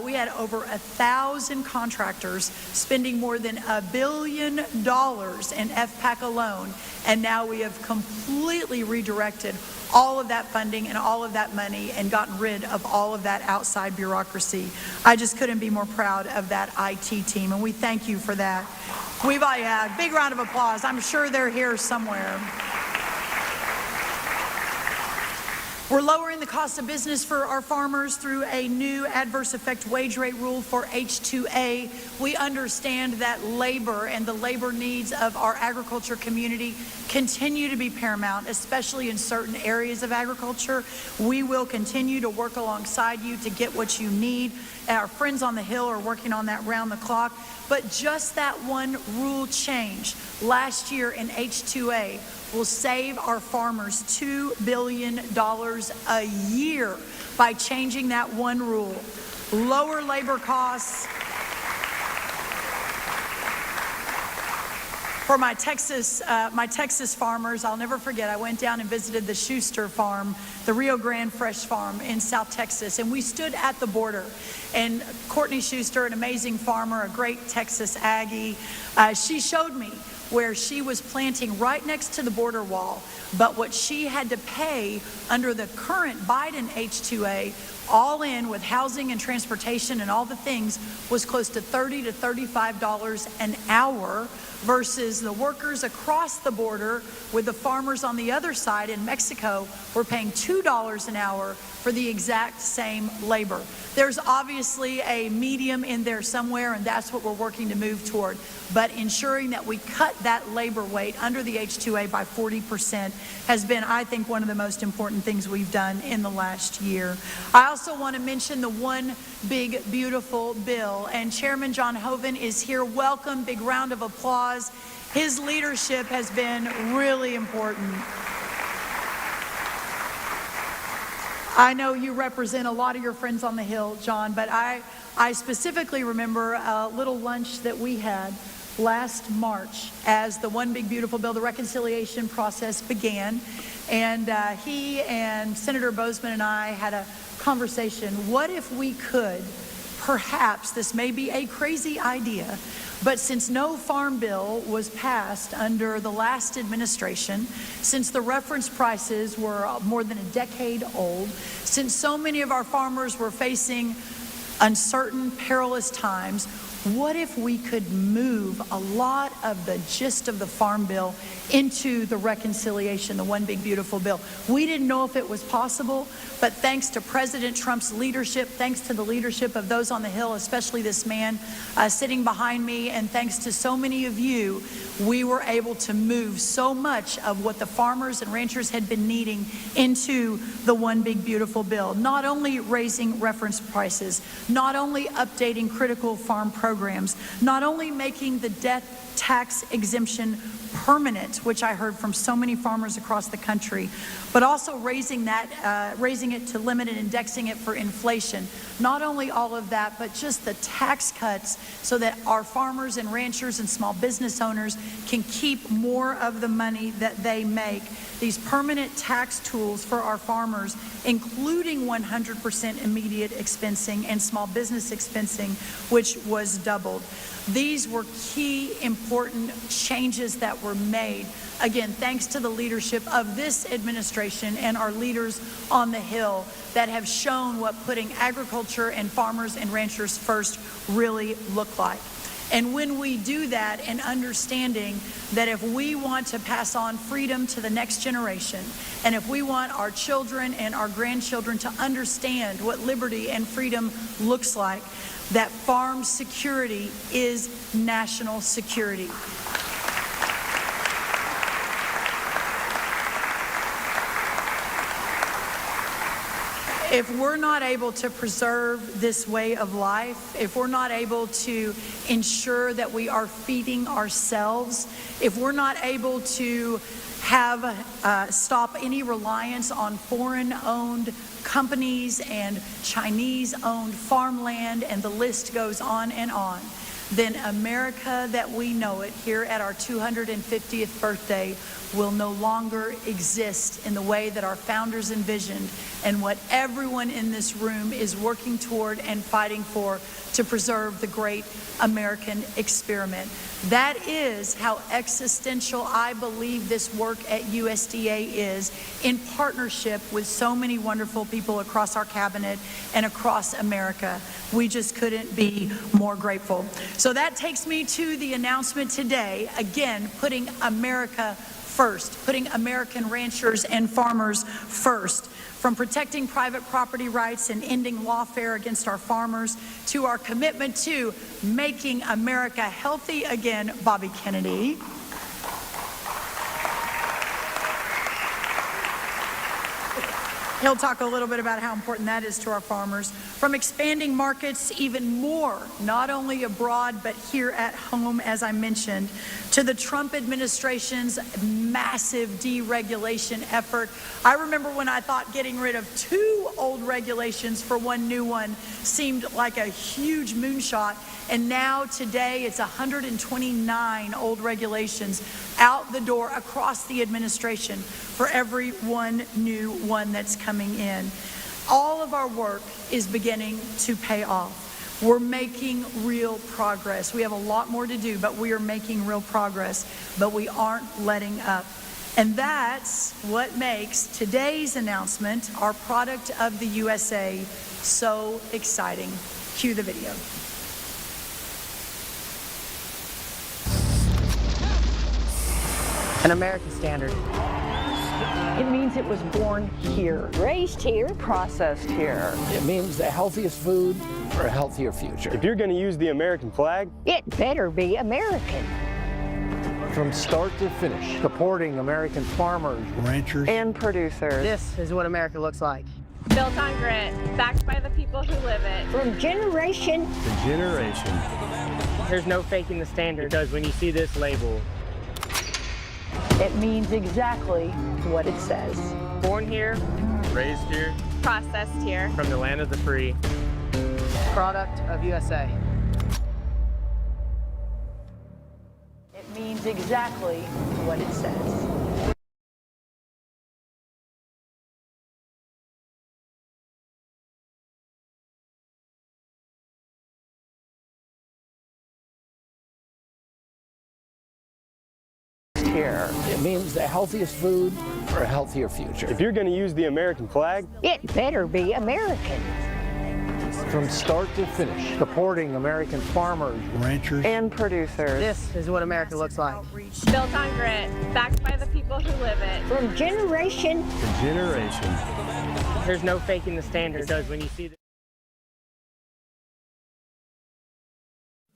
We had over 1,000 contractors spending more than $1 billion in FPAC alone. And now we have completely redirected all of that funding and all of that money and gotten rid of all of that outside bureaucracy. I just couldn't be more proud of that IT team, and we thank you for that. We've a big round of applause. I'm sure they're here somewhere. We're lowering the cost of business for our farmers through a new adverse effect wage rate rule for H-2A. We understand that labor and the labor needs of our agriculture community continue to be paramount, especially in certain areas of agriculture. We will continue to work alongside you to get what you need. And our friends on the Hill are working on that round the clock. But just that one rule change last year in H-2A will save our farmers $2 billion a year by changing that one rule. Lower labor costs. For my Texas farmers, I'll never forget, I went down and visited the Schuster farm, the Rio Grande Fresh Farm in South Texas, and we stood at the border. And Courtney Schuster, an amazing farmer, a great Texas Aggie, she showed me where she was planting right next to the border wall. But what she had to pay under the current Biden H-2A, all in with housing and transportation and all the things, was close to $30 to $35 an hour versus the workers across the border with the farmers on the other side in Mexico were paying $2 an hour for the exact same labor. There's obviously a medium in there somewhere, and that's what we're working to move toward. But ensuring that we cut that labor weight under the H-2A by 40% has been, I think, one of the most important things we've done in the last year. I also want to mention the One Big Beautiful Bill, and Chairman John Hoeven is here. Welcome, big round of applause. His leadership has been really important. I know you represent a lot of your friends on the Hill, John, but I specifically remember a little lunch that we had last March as the One Big Beautiful Bill, the reconciliation process began. And he and Senator Bozeman and I had a conversation. What if we could, perhaps, this may be a crazy idea, but since no farm bill was passed under the last administration, since the reference prices were more than a decade old, since so many of our farmers were facing uncertain, perilous times, what if we could move a lot of the gist of the farm bill into the reconciliation, the One Big Beautiful Bill? We didn't know if it was possible, but thanks to President Trump's leadership, thanks to the leadership of those on the Hill, especially this man sitting behind me, and thanks to so many of you, we were able to move so much of what the farmers and ranchers had been needing into the One Big Beautiful Bill. Not only raising reference prices, not only updating critical farm programs, not only making the death tax exemption permanent, which I heard from so many farmers across the country, but also raising it to limit and indexing it for inflation. Not only all of that, but just the tax cuts so that our farmers and ranchers and small business owners can keep more of the money that they make. These permanent tax tools for our farmers, including 100% immediate expensing and small business expensing, which was doubled. These were key, important changes that were made, again, thanks to the leadership of this administration and our leaders on the Hill that have shown what putting agriculture and farmers and ranchers first really look like. And when we do that, and understanding that if we want to pass on freedom to the next generation, and if we want our children and our grandchildren to understand what liberty and freedom looks like, that farm security is national security. If we're not able to preserve this way of life, if we're not able to ensure that we are feeding ourselves, if we're not able to have stop any reliance on foreign-owned companies and Chinese-owned farmland, and the list goes on, then America that we know it here at our 250th birthday will no longer exist in the way that our founders envisioned, and what everyone in this room is working toward and fighting for to preserve the great American experiment. That is how existential I believe this work at USDA is, in partnership with so many wonderful people across our cabinet and across America. We just couldn't be more grateful. So that takes me to the announcement today, again, putting America first, putting American ranchers and farmers first. From protecting private property rights and ending lawfare against our farmers, to our commitment to making America healthy again, Bobby Kennedy. He'll talk a little bit about how important that is to our farmers. From expanding markets even more, not only abroad, but here at home, as I mentioned, to the Trump administration's massive deregulation effort. I remember when I thought getting rid of 2 old regulations for 1 new one seemed like a huge moonshot. And now today it's 129 old regulations out the door across the administration for every 1 new one that's coming in. All of our work is beginning to pay off. We're making real progress. We have a lot more to do, but we are making real progress, but we aren't letting up. And that's what makes today's announcement, our product of the USA, so exciting. Cue the video. An American standard. It means it was born here. Raised here. Processed here. It means the healthiest food for a healthier future. If you're going to use the American flag, it better be American. From start to finish, supporting American farmers, ranchers, and producers. This is what America looks like. Built on grit, backed by the people who live it. From generation to generation. There's no faking the standard. Because when you see this label, it means exactly what it says. Born here, raised here, processed here, from the land of the free. Product of USA. It means exactly what it says. Here. It means the healthiest food for a healthier future. If you're going to use the American flag, it better be American. From start to finish, supporting American farmers, ranchers, and producers. This is what America looks like. Built on grit, backed by the people who live it. From generation to generation. There's no faking the standard. Because when you see this.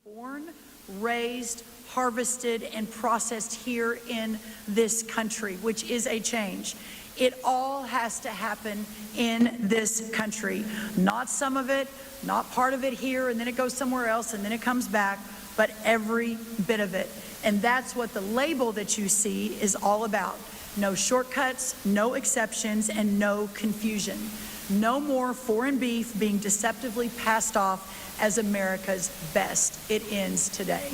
Born, raised, harvested, and processed here in this country, which is a change. It all has to happen in this country. Not some of it, not part of it here, and then it goes somewhere else, and then it comes back, but every bit of it. And that's what the label that you see is all about. No shortcuts, no exceptions, and no confusion. No more foreign beef being deceptively passed off as America's best. It ends today.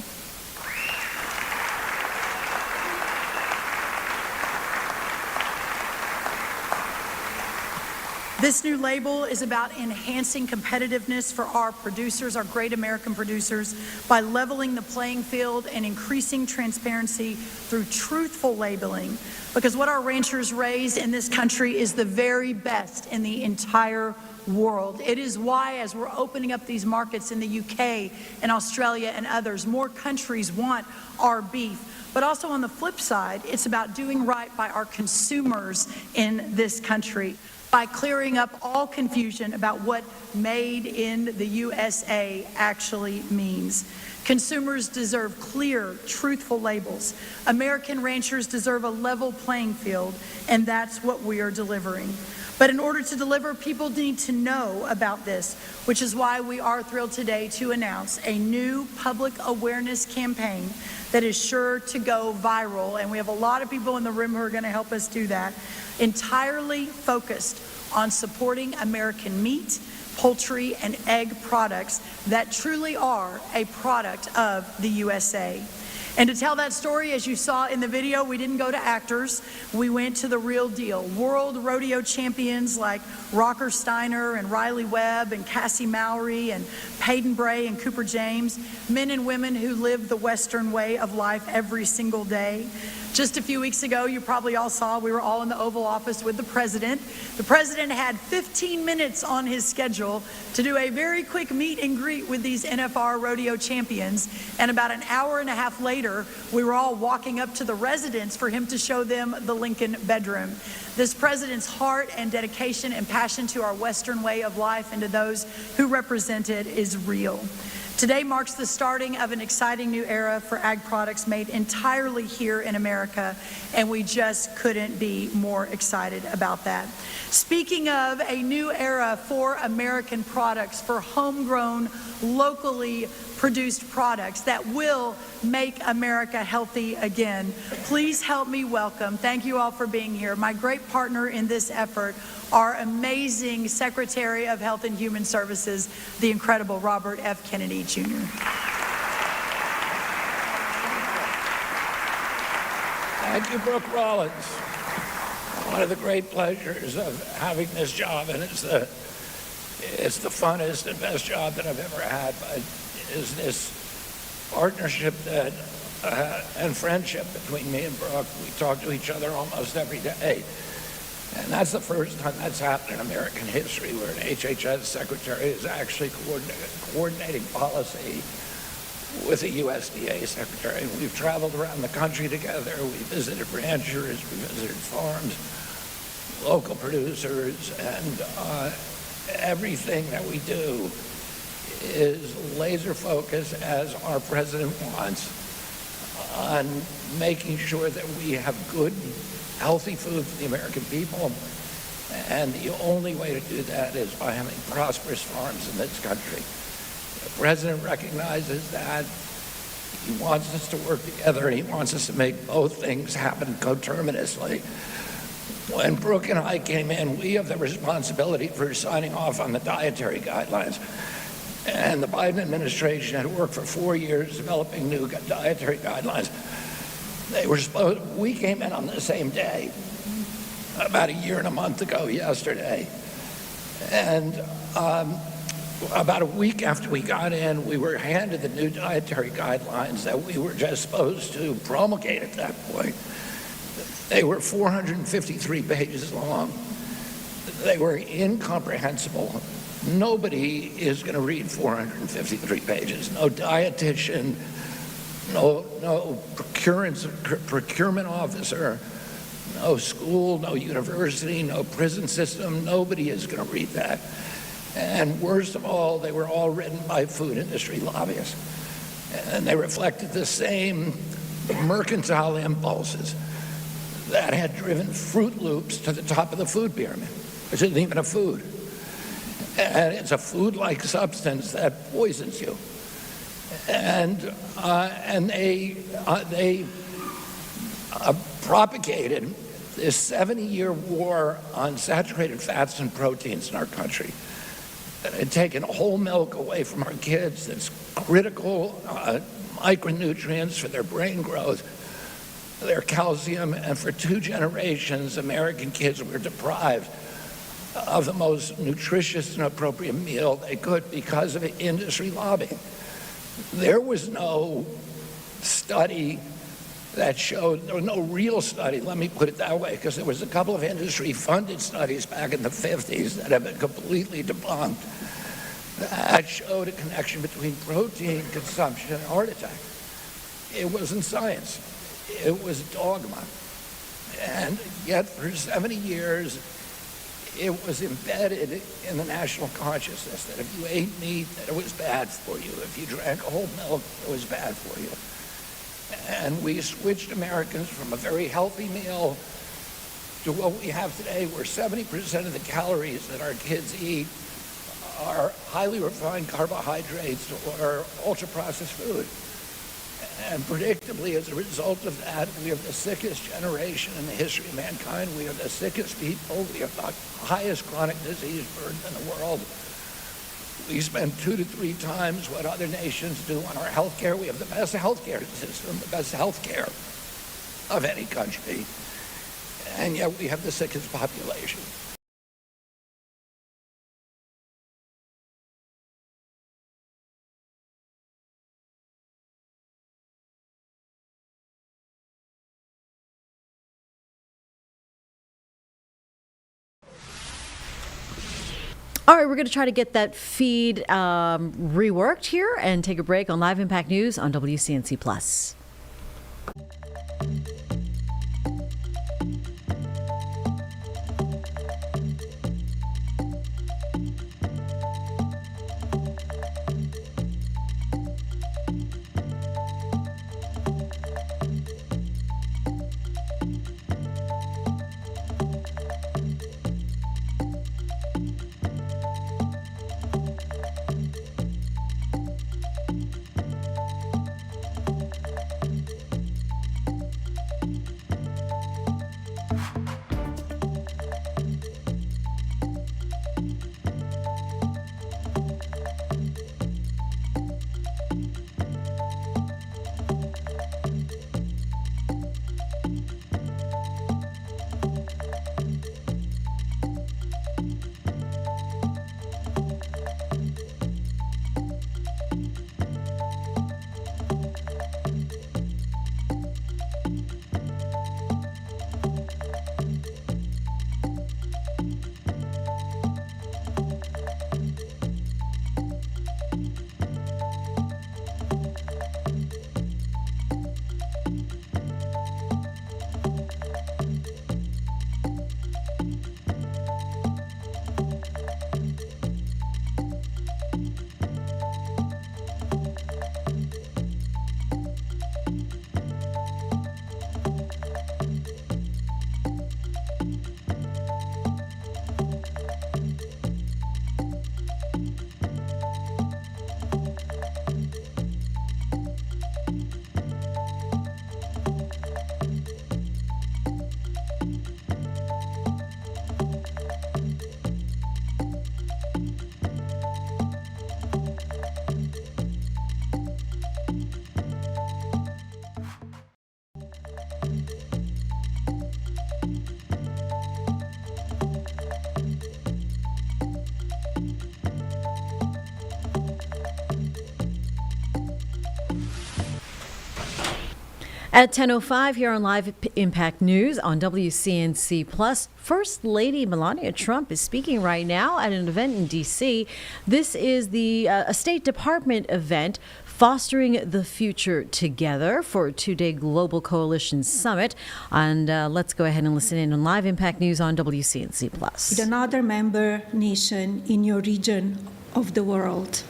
This new label is about enhancing competitiveness for our producers, our great American producers, by leveling the playing field and increasing transparency through truthful labeling. Because what our ranchers raise in this country is the very best in the entire world. It is why, as we're opening up these markets in the UK and Australia and others, more countries want our beef. But also on the flip side, it's about doing right by our consumers in this country by clearing up all confusion about what made in the USA actually means. Consumers deserve clear, truthful labels. American ranchers deserve a level playing field, and that's what we are delivering. But in order to deliver, people need to know about this, which is why we are thrilled today to announce a new public awareness campaign that is sure to go viral, and we have a lot of people in the room who are going to help us do that, entirely focused on supporting American meat, poultry, and egg products that truly are a product of the USA. And to tell that story, as you saw in the video, we didn't go to actors. We went to the real deal. World rodeo champions like Rocker Steiner and Riley Webb and Cassie Mowry and Peyton Bray and Cooper James, men and women who live the Western way of life every single day. Just a few weeks ago, you probably all saw, we were all in the Oval Office with the President. The President had 15 minutes on his schedule to do a very quick meet and greet with these NFR rodeo champions. And about an hour and a half later, we were all walking up to the residence for him to show them the Lincoln bedroom. This President's heart and dedication and passion to our Western way of life and to those who represent it is real. Today marks the starting of an exciting new era for ag products made entirely here in America, and we just couldn't be more excited about that. Speaking of a new era for American products, for homegrown, locally produced products that will make America healthy again, please help me welcome, thank you all for being here, my great partner in this effort, our amazing Secretary of Health and Human Services, the incredible Robert F. Kennedy, Jr. Thank you, Brooke Rollins. One of the great pleasures of having this job, and it's the funnest and best job that I've ever had, is this partnership that and friendship between me and Brooke. We talk to each other almost every day. And that's the first time that's happened in American history where an HHS secretary is actually coordinating policy with a USDA secretary. And we've traveled around the country together. We visited ranchers, we visited farms, local producers, and everything that we do is laser focused, as our president wants, on making sure that we have good, healthy food for the American people, and the only way to do that is by having prosperous farms in this country. The president recognizes that. He wants us to work together. He wants us to make both things happen coterminously. When Brooke and I came in, we have the responsibility for signing off on the dietary guidelines. And the Biden administration had worked for 4 years developing new dietary guidelines. We came in on the same day, about a year and a month ago yesterday. And about a week after we got in, we were handed the new dietary guidelines that we were just supposed to promulgate at that point. They were 453 pages long. They were incomprehensible. Nobody is going to read 453 pages. No dietitian, no procurement officer, no school, no university, no prison system. Nobody is going to read that. And worst of all, they were all written by food industry lobbyists. And they reflected the same mercantile impulses that had driven Fruit Loops to the top of the food pyramid, which isn't even a food. And it's a food-like substance that poisons you. And they propagated this 70-year war on saturated fats and proteins in our country. That had taken whole milk away from our kids. That's critical micronutrients for their brain growth, their calcium, and for 2 generations, American kids were deprived of the most nutritious and appropriate meal they could because of industry lobbying. There was no study that showed, there was no real study, let me put it that way, because there was a couple of industry-funded studies back in the 50s that have been completely debunked that showed a connection between protein consumption and heart attack. It wasn't science. It was dogma. And yet for 70 years, it was embedded in the national consciousness that if you ate meat, that it was bad for you. If you drank whole milk, it was bad for you. And we switched Americans from a very healthy meal to what we have today, where 70% of the calories that our kids eat are highly refined carbohydrates or ultra-processed food. And predictably, as a result of that, we have the sickest generation in the history of mankind. We have the sickest people. We have the highest chronic disease burden in the world. We spend 2 to 3 times what other nations do on our health care. We have the best health care system, the best health care of any country. And yet we have the sickest population. All right, we're going to try to get that feed reworked here and take a break on Live Impact News on WCNC Plus. At 10:05 here on Live Impact News on WCNC Plus, First Lady Melania Trump is speaking right now at an event in D.C. This is the State Department event, Fostering the Future Together, for a 2-day Global Coalition Summit. And let's go ahead and listen in on Live Impact News on WCNC Plus. With another member nation in your region of the world.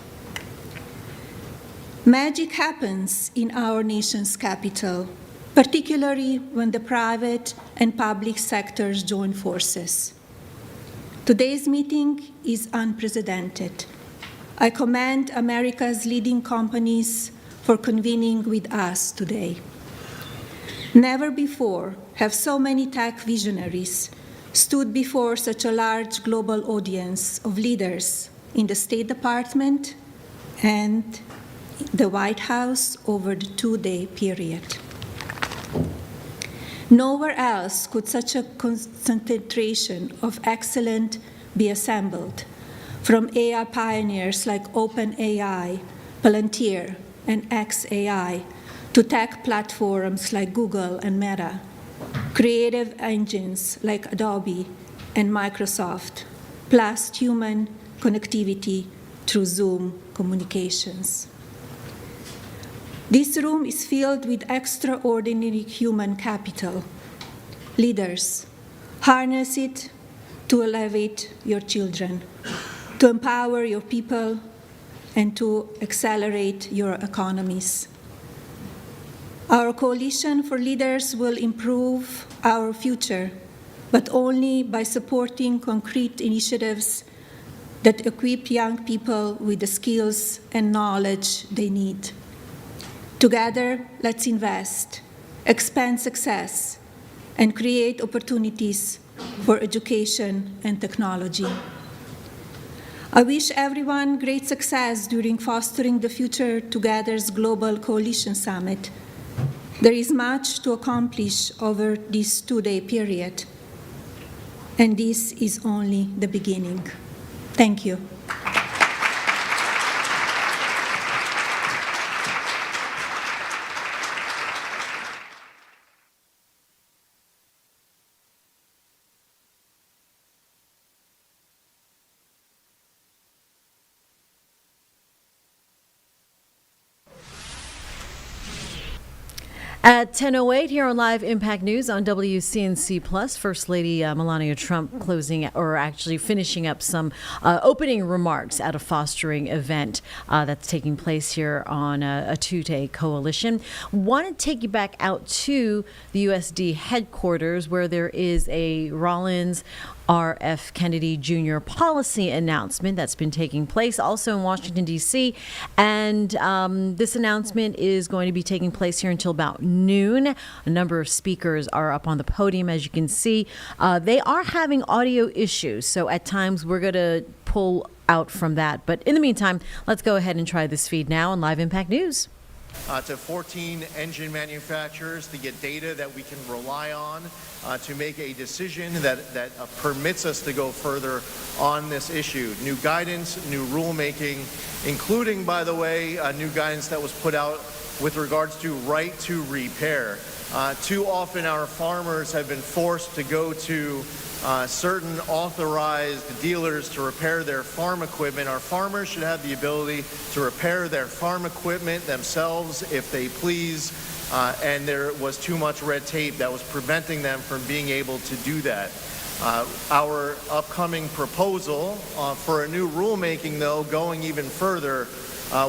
Magic happens in our nation's capital, particularly when the private and public sectors join forces. Today's meeting is unprecedented. I commend America's leading companies for convening with us today. Never before have so many tech visionaries stood before such a large global audience of leaders in the State Department and the White House over the 2-day period. Nowhere else could such a concentration of excellence be assembled, from AI pioneers like OpenAI, Palantir, and xAI, to tech platforms like Google and Meta, creative engines like Adobe and Microsoft, plus human connectivity through Zoom communications. This room is filled with extraordinary human capital. Leaders, harness it to elevate your children, to empower your people, and to accelerate your economies. Our Coalition for Leaders will improve our future, but only by supporting concrete initiatives that equip young people with the skills and knowledge they need. Together, let's invest, expand success, and create opportunities for education and technology. I wish everyone great success during fostering the Future Together's Global Coalition Summit. There is much to accomplish over this two-day period, and this is only the beginning. Thank you. At 10:08 here on Live Impact News on WCNC Plus, First Lady Melania Trump finishing up some opening remarks at a fostering event that's taking place here on a two-day coalition. Want to take you back out to the USD headquarters where there is a Rollins R.F. Kennedy Jr. policy announcement that's been taking place also in Washington, D.C. And this announcement is going to be taking place here until about noon. A number of speakers are up on the podium, as you can see. They are having audio issues, so at times we're going to pull out from that. But in the meantime, let's go ahead and try this feed now on Live Impact News. To 14 engine manufacturers to get data that we can rely on to make a decision that permits us to go further on this issue. New guidance, new rulemaking, including, by the way, new guidance that was put out with regards to right to repair. Too often our farmers have been forced to go to certain authorized dealers to repair their farm equipment. Our farmers should have the ability to repair their farm equipment themselves if they please, and there was too much red tape that was preventing them from being able to do that. Our upcoming proposal for a new rulemaking, though, going even further,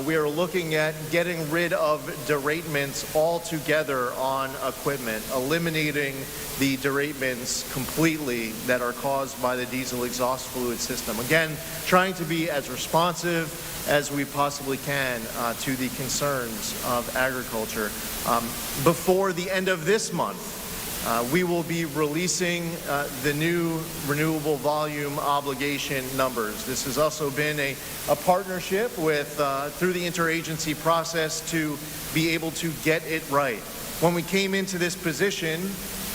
we are looking at getting rid of deratements altogether on equipment, eliminating the deratements completely that are caused by the diesel exhaust fluid system. Again, trying to be as responsive as we possibly can to the concerns of agriculture. Before the end of this month, we will be releasing the new renewable volume obligation numbers. This has also been a partnership with through the interagency process to be able to get it right. When we came into this position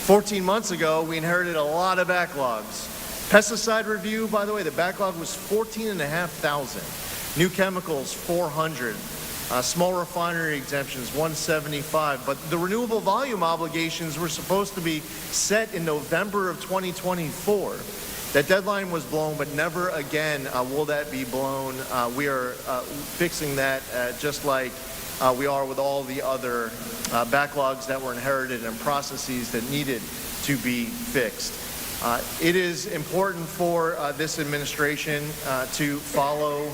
14 months ago, we inherited a lot of backlogs. Pesticide review, by the way, the backlog was 14,500. New chemicals, 400. Small refinery exemptions, 175. But the renewable volume obligations were supposed to be set in November of 2024. That deadline was blown, but never again will that be blown. We are fixing that just like we are with all the other backlogs that were inherited and processes that needed to be fixed. It is important for this administration to follow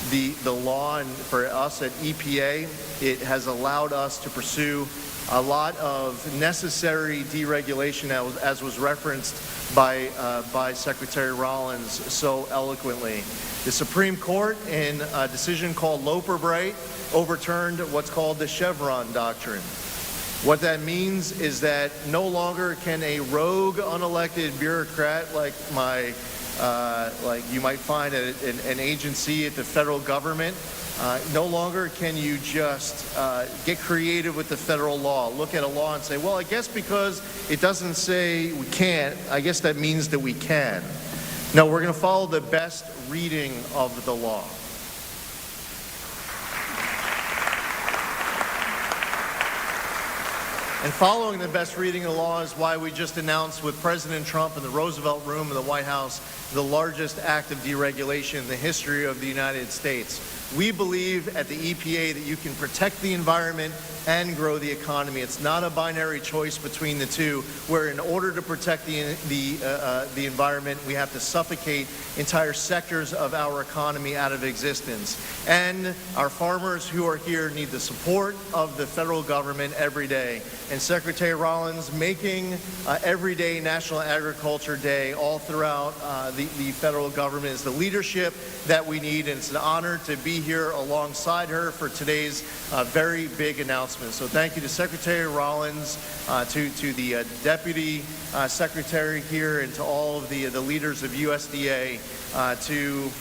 the law, and for us at EPA, it has allowed us to pursue a lot of necessary deregulation, as was referenced by Secretary Rollins so eloquently. The Supreme Court, in a decision called Loper-Bright, overturned what's called the Chevron doctrine. What that means is that no longer can a rogue, unelected bureaucrat like you might find at an agency at the federal government, no longer can you just get creative with the federal law. Look at a law and say, well, I guess because it doesn't say we can't, I guess that means that we can. No, we're going to follow the best reading of the law. And following the best reading of the law is why we just announced with President Trump in the Roosevelt Room of the White House the largest act of deregulation in the history of the United States. We believe at the EPA that you can protect the environment and grow the economy. It's not a binary choice between the two, where in order to protect the environment, we have to suffocate entire sectors of our economy out of existence. And our farmers who are here need the support of the federal government every day. And Secretary Rollins making every day National Agriculture Day all throughout the federal government is the leadership that we need, and it's an honor to be here alongside her for today's very big announcement. So thank you to Secretary Rollins, to the Deputy Secretary here, and to all of the leaders of USDA, to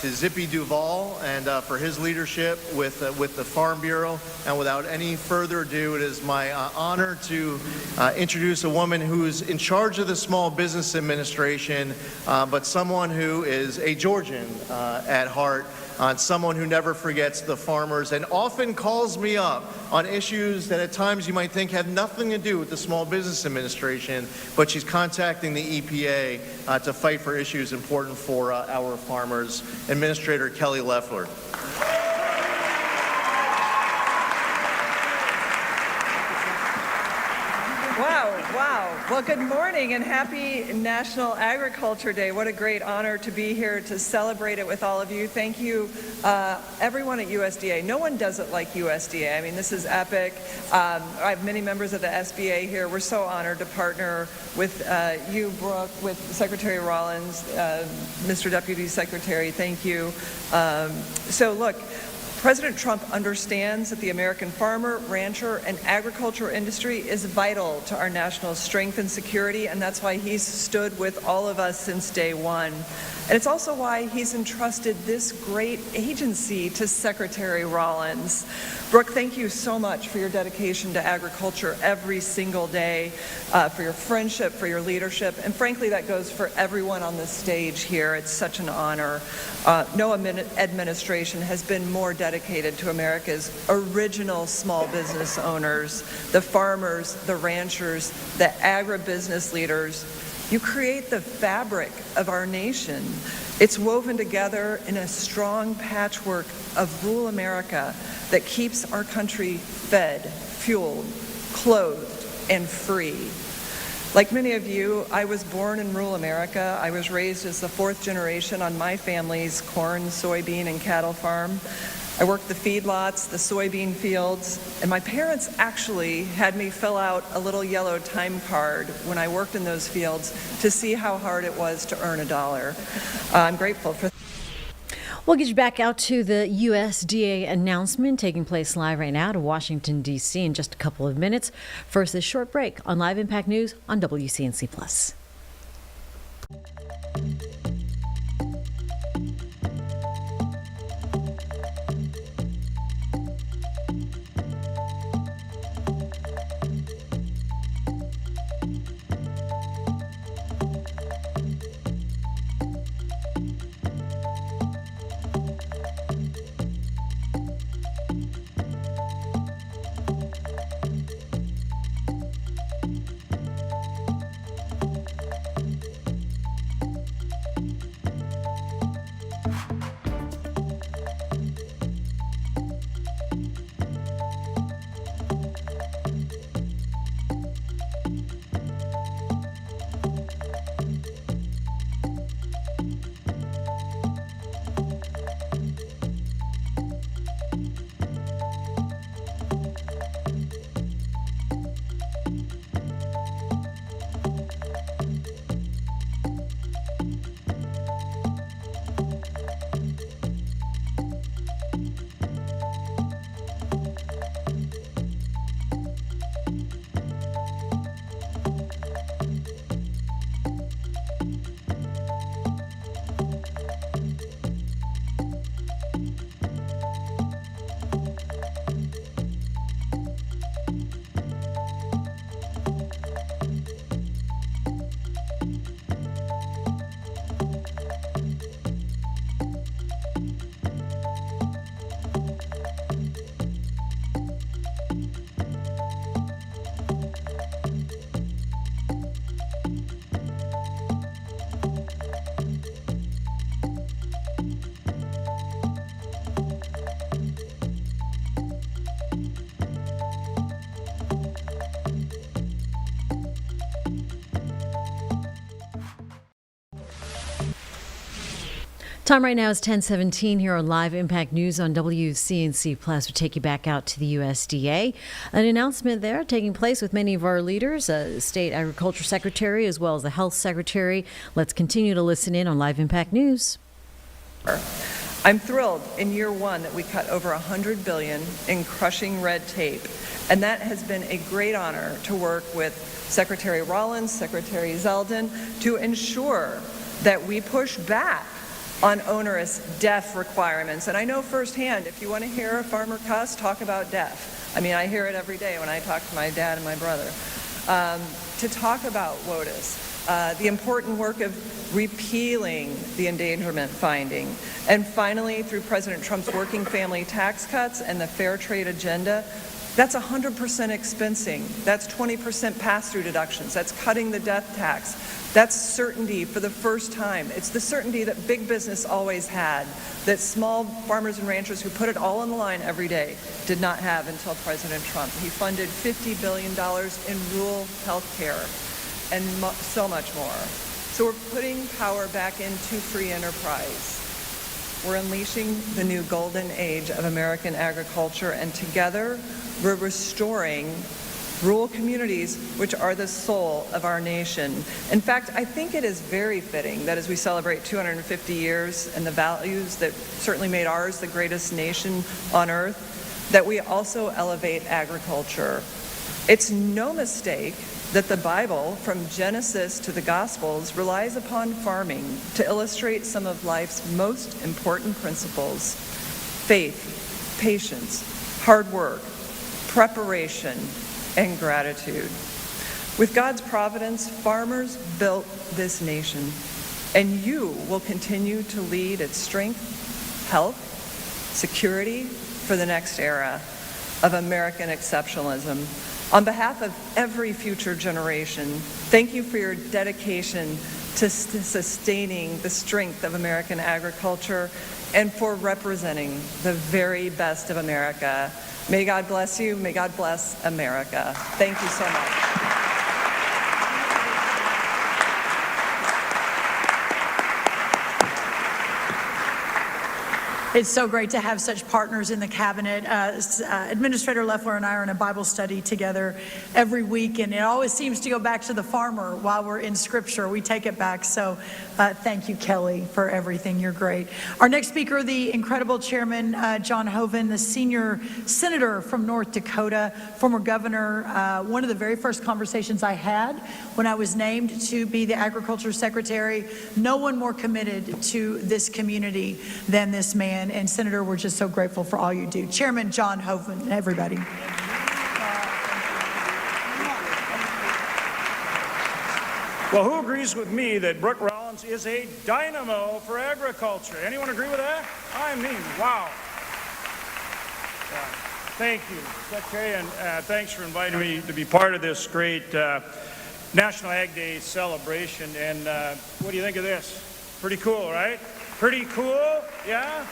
Zippy Duval and for his leadership with the Farm Bureau. And without any further ado, it is my honor to introduce a woman who is in charge of the Small Business Administration, but someone who is a Georgian at heart, someone who never forgets the farmers and often calls me up on issues that at times you might think have nothing to do with the Small Business Administration, but she's contacting the EPA to fight for issues important for our farmers. Administrator Kelly Loeffler. Wow. Well, good morning and happy National Agriculture Day. What a great honor to be here to celebrate it with all of you. Thank you, everyone at USDA. No one does it like USDA. I mean, this is epic. I have many members of the SBA here. We're so honored to partner with you, Brooke, with Secretary Rollins, Mr. Deputy Secretary. Thank you. So look, President Trump understands that the American farmer, rancher, and agriculture industry is vital to our national strength and security, and that's why he's stood with all of us since day one. And it's also why he's entrusted this great agency to Secretary Rollins. Brooke, thank you so much for your dedication to agriculture every single day, for your friendship, for your leadership, and frankly, that goes for everyone on the stage here. It's such an honor. No administration has been more dedicated to America's original small business owners, the farmers, the ranchers, the agribusiness leaders. You create the fabric of our nation. It's woven together in a strong patchwork of rural America that keeps our country fed, fueled, clothed, and free. Like many of you, I was born in rural America. I was raised as the fourth generation on my family's corn, soybean, and cattle farm. I worked the feedlots, the soybean fields, and my parents actually had me fill out a little yellow time card when I worked in those fields to see how hard it was to earn $1. I'm grateful for. We'll get you back out to the USDA announcement taking place live right now to Washington, D.C. in just a couple of minutes. First, this short break on Live Impact News on WCNC+. Time right now is 10:17 here on Live Impact News on WCNC Plus. We take you back out to the USDA. An announcement there taking place with many of our leaders, State Agriculture Secretary as well as the Health Secretary. Let's continue to listen in on Live Impact News. I'm thrilled in year one that we cut over $100 billion in crushing red tape. And that has been a great honor to work with Secretary Rollins, Secretary Zeldin, to ensure that we push back on onerous DEF requirements. And I know firsthand, if you want to hear a farmer cuss, talk about DEF. I mean, I hear it every day when I talk to my dad and my brother. To talk about WOTUS, the important work of repealing the endangerment finding, and finally, through President Trump's working family tax cuts and the fair trade agenda, that's 100% expensing. That's 20% pass-through deductions. That's cutting the death tax. That's certainty for the first time. It's the certainty that big business always had, that small farmers and ranchers who put it all on the line every day did not have until President Trump. He funded $50 billion in rural health care and so much more. So we're putting power back into free enterprise. We're unleashing the new golden age of American agriculture, and together we're restoring rural communities, which are the soul of our nation. In fact, I think it is very fitting that as we celebrate 250 years and the values that certainly made ours the greatest nation on earth, that we also elevate agriculture. It's no mistake that the Bible, from Genesis to the Gospels, relies upon farming to illustrate some of life's most important principles: faith, patience, hard work, preparation, and gratitude. With God's providence, farmers built this nation, and you will continue to lead its strength, health, security for the next era of American exceptionalism. On behalf of every future generation, thank you for your dedication to sustaining the strength of American agriculture and for representing the very best of America. May God bless you. May God bless America. Thank you so much. It's so great to have such partners in the cabinet. Administrator Loeffler and I are in a Bible study together every week, and it always seems to go back to the farmer while we're in Scripture. We take it back. So thank you, Kelly, for everything. You're great. Our next speaker, the incredible Chairman John Hoeven, the senior senator from North Dakota, former governor. One of the very first conversations I had when I was named to be the Agriculture Secretary, no one more committed to this community than this man. And Senator, we're just so grateful for all you do. Chairman John Hoeven, everybody. Well, who agrees with me that Brooke Rollins is a dynamo for agriculture? Anyone agree with that? I mean, wow. Thank you, Secretary, and thanks for inviting me to be part of this great National Ag Day celebration. And what do you think of this? Pretty cool, right? Pretty cool, yeah?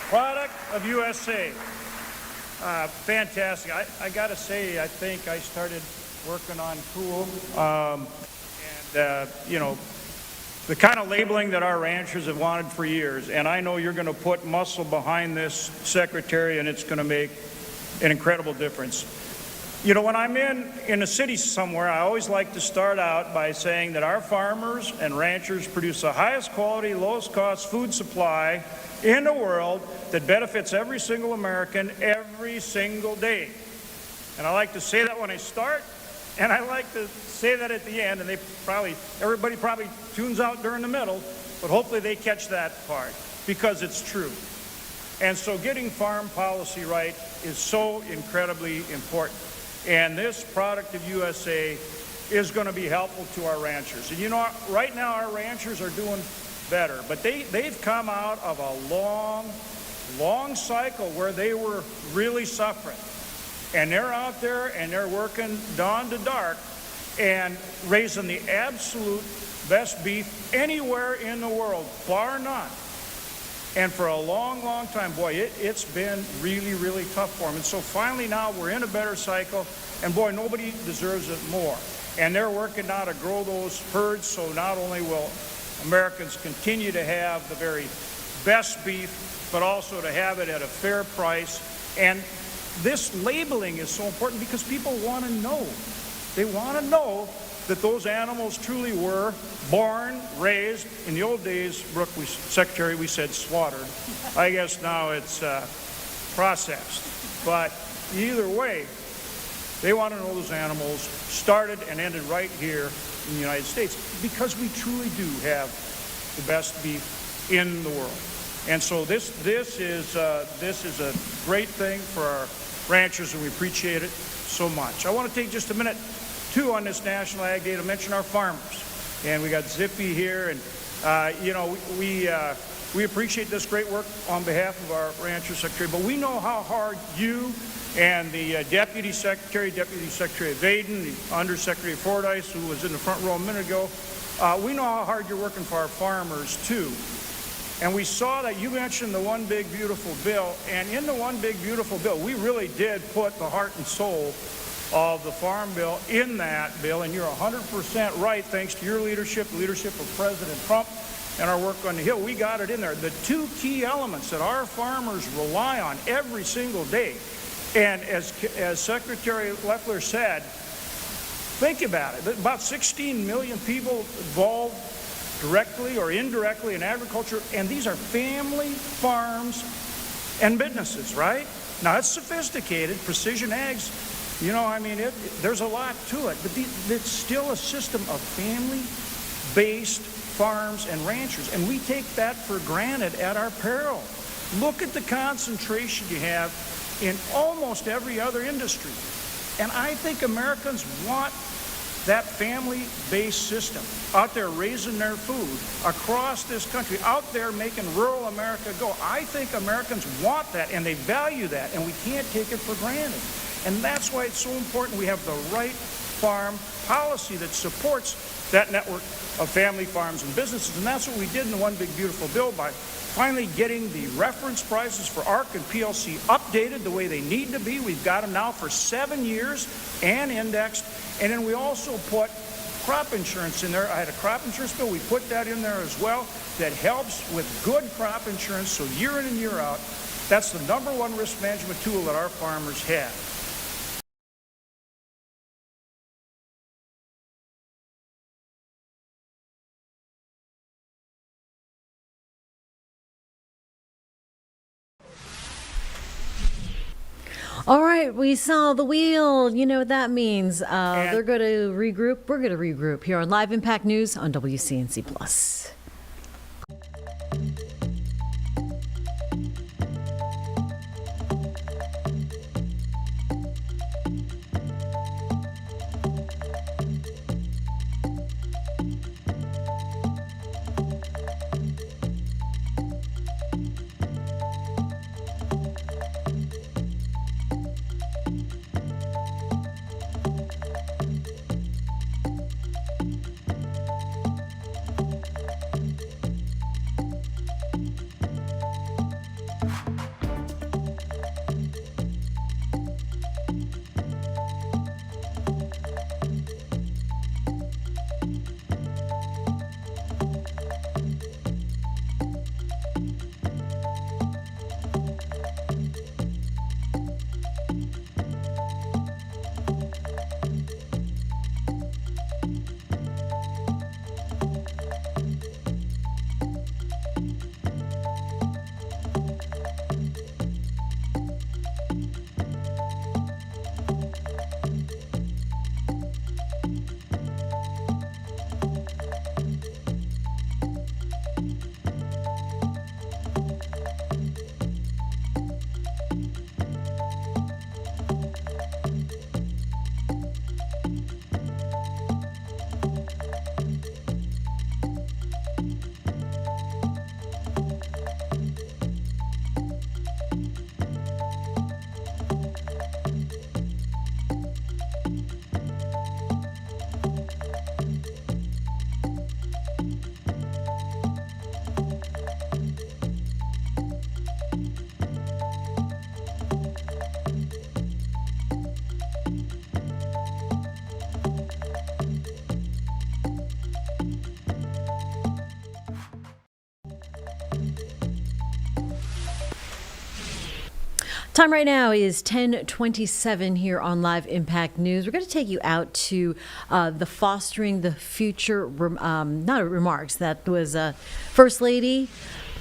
Product of USA. Fantastic. I got to say, I think I started working on cool. You know, the kind of labeling that our ranchers have wanted for years. And I know you're going to put muscle behind this, Secretary, and it's going to make an incredible difference. You know, when I'm in a city somewhere, I always like to start out by saying that our farmers and ranchers produce the highest quality, lowest cost food supply in the world that benefits every single American every single day. And I like to say that when I start, and I like to say that at the end, and everybody probably tunes out during the middle, but hopefully they catch that part, because it's true. And so getting farm policy right is so incredibly important. And this product of USA is going to be helpful to our ranchers. And you know, right now our ranchers are doing better, but they've come out of a long cycle where they were really suffering. And they're out there and they're working dawn to dark and raising the absolute best beef anywhere in the world, bar none. And for a long time, boy, it's been really, really tough for them. And so finally now we're in a better cycle, and boy, nobody deserves it more. And they're working now to grow those herds, so not only will Americans continue to have the very best beef, but also to have it at a fair price. And this labeling is so important because people want to know. They want to know that those animals truly were born, raised. In the old days, Brooke, Secretary, we said slaughtered. I guess now it's processed. But either way, they want to know those animals started and ended right here in the United States because we truly do have the best beef in the world. And so this is a great thing for our ranchers, and we appreciate it so much. I want to take just a minute, too, on this National Ag Day to mention our farmers. And we got Zippy here, and you know, we appreciate this great work on behalf of our rancher secretary, but we know how hard you and the Deputy Secretary of Vaden, the Undersecretary of Fordyce, who was in the front row a minute ago, we know how hard you're working for our farmers, too. And we saw that you mentioned the One Big Beautiful Bill, and in the One Big Beautiful Bill, we really did put the heart and soul of the Farm Bill in that bill, and you're 100% right, thanks to your leadership, the leadership of President Trump, and our work on the Hill. We got it in there. The two key elements that our farmers rely on every single day, and as Secretary Loeffler said, think about it, about 16 million people involved directly or indirectly in agriculture, and these are family farms and businesses, right? Now, it's sophisticated, precision ags, you know, I mean, there's a lot to it, but it's still a system of family-based farms and ranchers, and we take that for granted at our peril. Look at the concentration you have in almost every other industry, and I think Americans want that family-based system out there raising their food across this country, out there making rural America go. I think Americans want that, and they value that, and we can't take it for granted. And that's why it's so important we have the right farm policy that supports that network of family farms and businesses. And that's what we did in the One Big Beautiful Bill by finally getting the reference prices for ARC and PLC updated the way they need to be. We've got them now for 7 years and indexed. And then we also put crop insurance in there. I had a crop insurance bill. We put that in there as well. That helps with good crop insurance. So year in and year out, that's the number one risk management tool that our farmers have. All right, we saw the wheel. You know what that means. They're going to regroup. We're going to regroup here on Live Impact News on WCNC Plus. Time right now is 10:27 here on Live Impact News. We're going to take you out to the Fostering the Future remarks. That was First Lady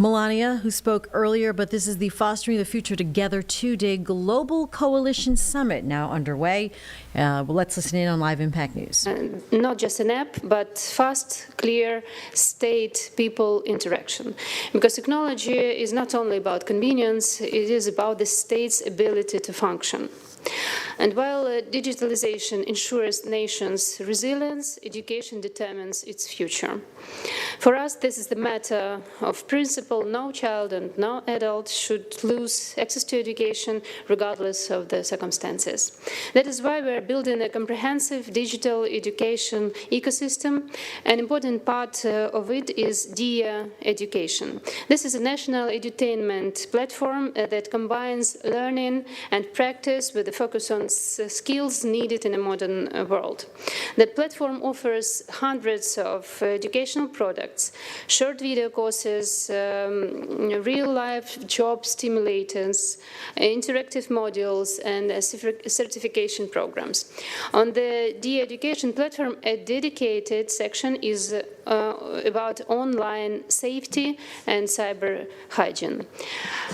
Melania, who spoke earlier, but this is the Fostering the Future Together 2-day Global Coalition Summit now underway. Let's listen in on Live Impact News. Not just an app, but fast, clear state-people interaction. Because technology is not only about convenience, it is about the state's ability to function. And while digitalization ensures nations' resilience, education determines its future. For us, this is the matter of principle. No child and no adult should lose access to education regardless of the circumstances. That is why we are building a comprehensive digital education ecosystem. An important part of it is DIA Education. This is a national edutainment platform that combines learning and practice with a focus on skills needed in a modern world. The platform offers hundreds of educational products, short video courses, real-life job stimulators, interactive modules, and certification programs. On the de-education platform, a dedicated section is about online safety and cyber hygiene.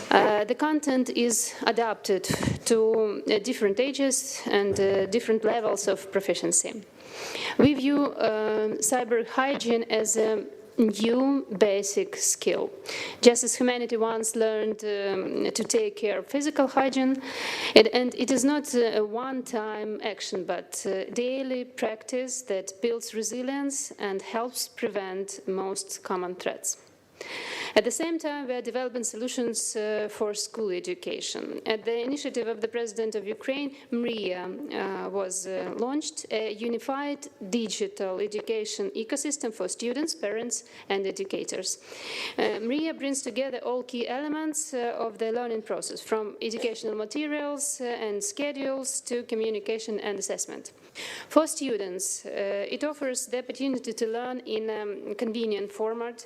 The content is adapted to different ages and different levels of proficiency. We view cyber hygiene as a new basic skill. Just as humanity once learned to take care of physical hygiene, and it is not a one-time action, but daily practice that builds resilience and helps prevent most common threats. At the same time, we are developing solutions for school education. At the initiative of the President of Ukraine, MRIA was launched, a unified digital education ecosystem for students, parents, and educators. MRIA brings together all key elements of the learning process, from educational materials and schedules to communication and assessment. For students, it offers the opportunity to learn in a convenient format,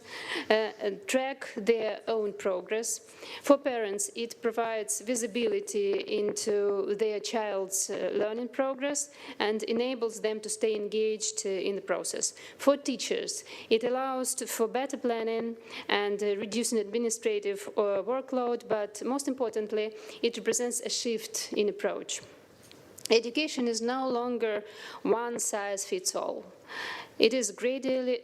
track their own progress. For parents, it provides visibility into their child's learning progress and enables them to stay engaged in the process. For teachers, it allows for better planning and reducing administrative workload, but most importantly, it represents a shift in approach. Education is no longer one size fits all. It is gradually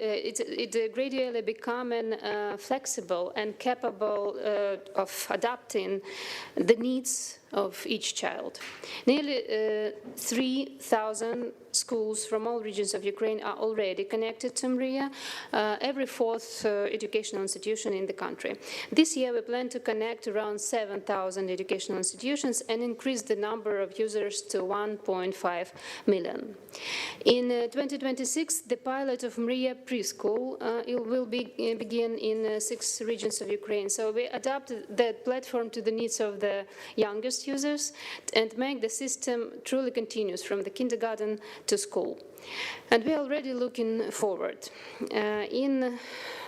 becoming flexible and capable of adapting the needs of each child. Nearly 3,000 schools from all regions of Ukraine are already connected to MRIA, every fourth educational institution in the country. This year we plan to connect around 7,000 educational institutions and increase the number of users to 1.5 million. In 2026, the pilot of MRIA preschool will begin in 6 regions of Ukraine. So we adapted that platform to the needs of the youngest users and make the system truly continuous from the kindergarten to school. And we are already looking forward. In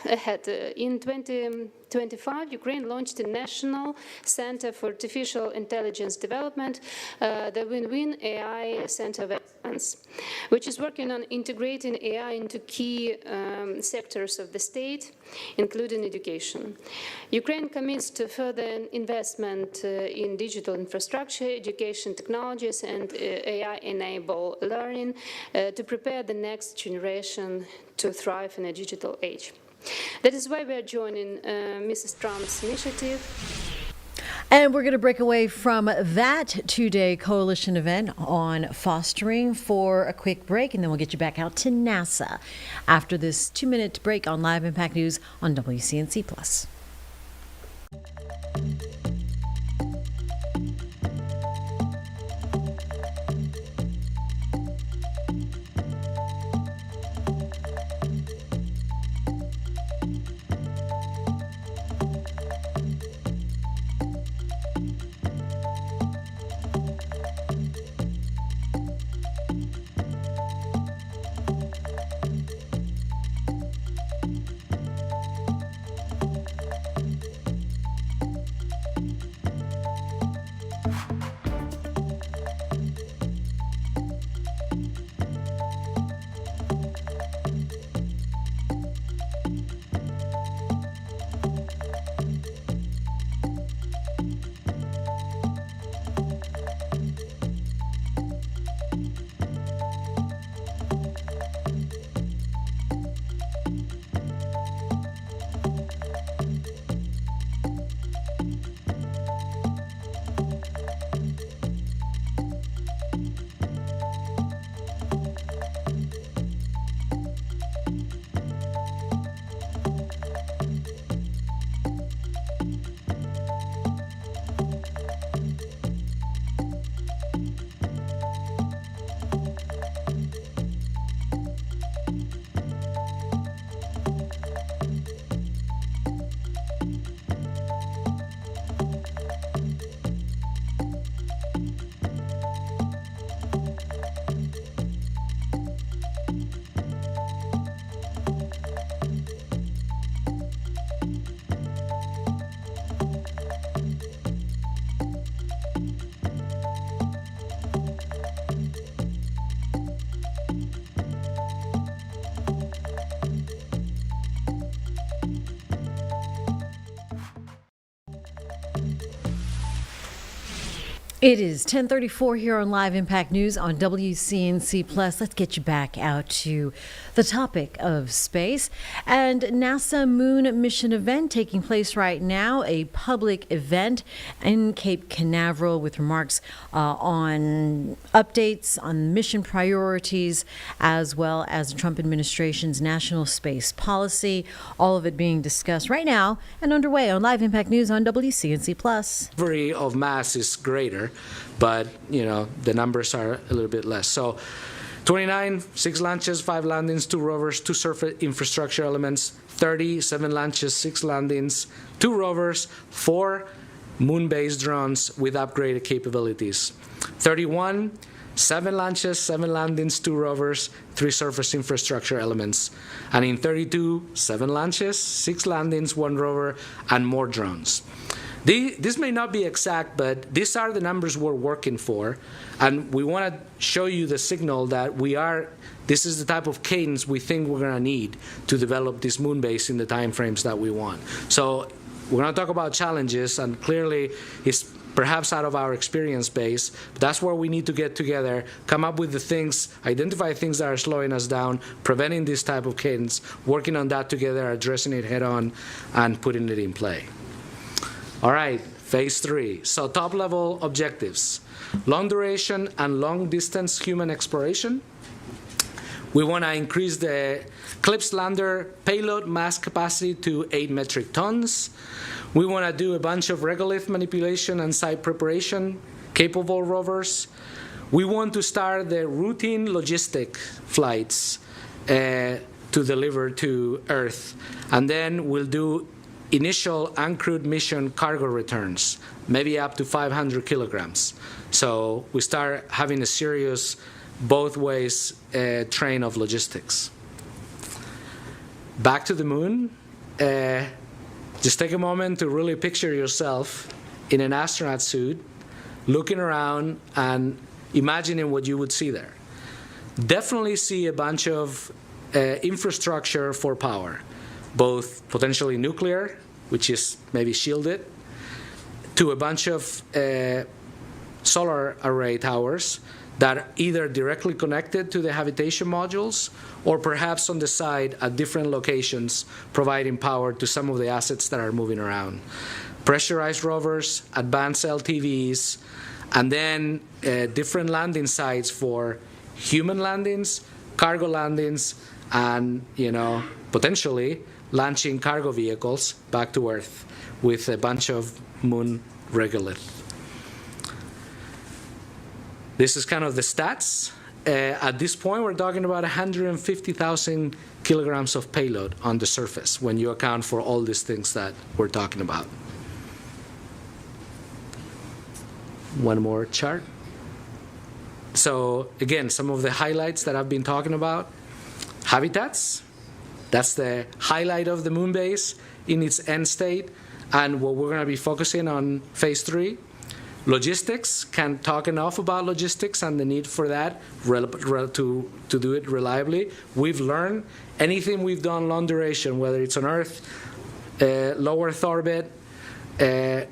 2025, Ukraine launched a National Center for Artificial Intelligence Development, the Win-Win AI Center of Excellence, which is working on integrating AI into key sectors of the state, including education. Ukraine commits to further investment in digital infrastructure, education technologies, and AI-enabled learning to prepare the next generation to thrive in a digital age. That is why we are joining Mrs. Trump's initiative. And we're going to break away from that 2-day coalition event on fostering for a quick break, and then we'll get you back out to NASA after this 2-minute break on Live Impact News on WCNC Plus. It is 10:34 here on Live Impact News on WCNC Plus. Let's get you back out to the topic of space and NASA Moon Mission event taking place right now, a public event in Cape Canaveral with remarks on updates on mission priorities as well as the Trump administration's national space policy. All of it being discussed right now and underway on Live Impact News on WCNC Plus. Delivery of mass is greater, but the numbers are a little bit less. So 29, 6 launches, 5 landings, 2 rovers, 2 surface infrastructure elements, 30, 7 launches, 6 landings, 2 rovers, 4 moon-based drones with upgraded capabilities. 31, 7 launches, 7 landings, 2 rovers, 3 surface infrastructure elements. And in 32, 7 launches, 6 landings, 1 rover, and more drones. This may not be exact, but these are the numbers we're working for, and we want to show you the signal that this is the type of cadence we think we're going to need to develop this moon base in the time frames that we want. So we're going to talk about challenges, and clearly it's perhaps out of our experience base, but that's where we need to get together, come up with the things, identify things that are slowing us down, preventing this type of cadence, working on that together, addressing it head on, and putting it in play. All right, phase 3. So top-level objectives: long duration and long-distance human exploration. We want to increase the CLPS lander payload mass capacity to 8 metric tons. We want to do a bunch of regolith manipulation and site preparation, capable rovers. We want to start the routine logistic flights to deliver to Earth. And then we'll do initial uncrewed mission cargo returns, maybe up to 500 kilograms. So we start having a serious both ways train of logistics. Back to the moon. Just take a moment to really picture yourself in an astronaut suit, looking around and imagining what you would see there. Definitely see a bunch of infrastructure for power, both potentially nuclear, which is maybe shielded, to a bunch of solar array towers that are either directly connected to the habitation modules or perhaps on the side at different locations providing power to some of the assets that are moving around. Pressurized rovers, advanced LTVs, and then different landing sites for human landings, cargo landings, and potentially launching cargo vehicles back to Earth with a bunch of moon regolith. This is kind of the stats. At this point, we're talking about 150,000 kilograms of payload on the surface when you account for all these things that we're talking about. One more chart. So again, some of the highlights that I've been talking about. Habitats, that's the highlight of the moon base in its end state, and what we're going to be focusing on phase 3. Logistics, can't talk enough about logistics and the need for that to do it reliably. We've learned anything we've done long duration, whether it's on Earth, low Earth orbit,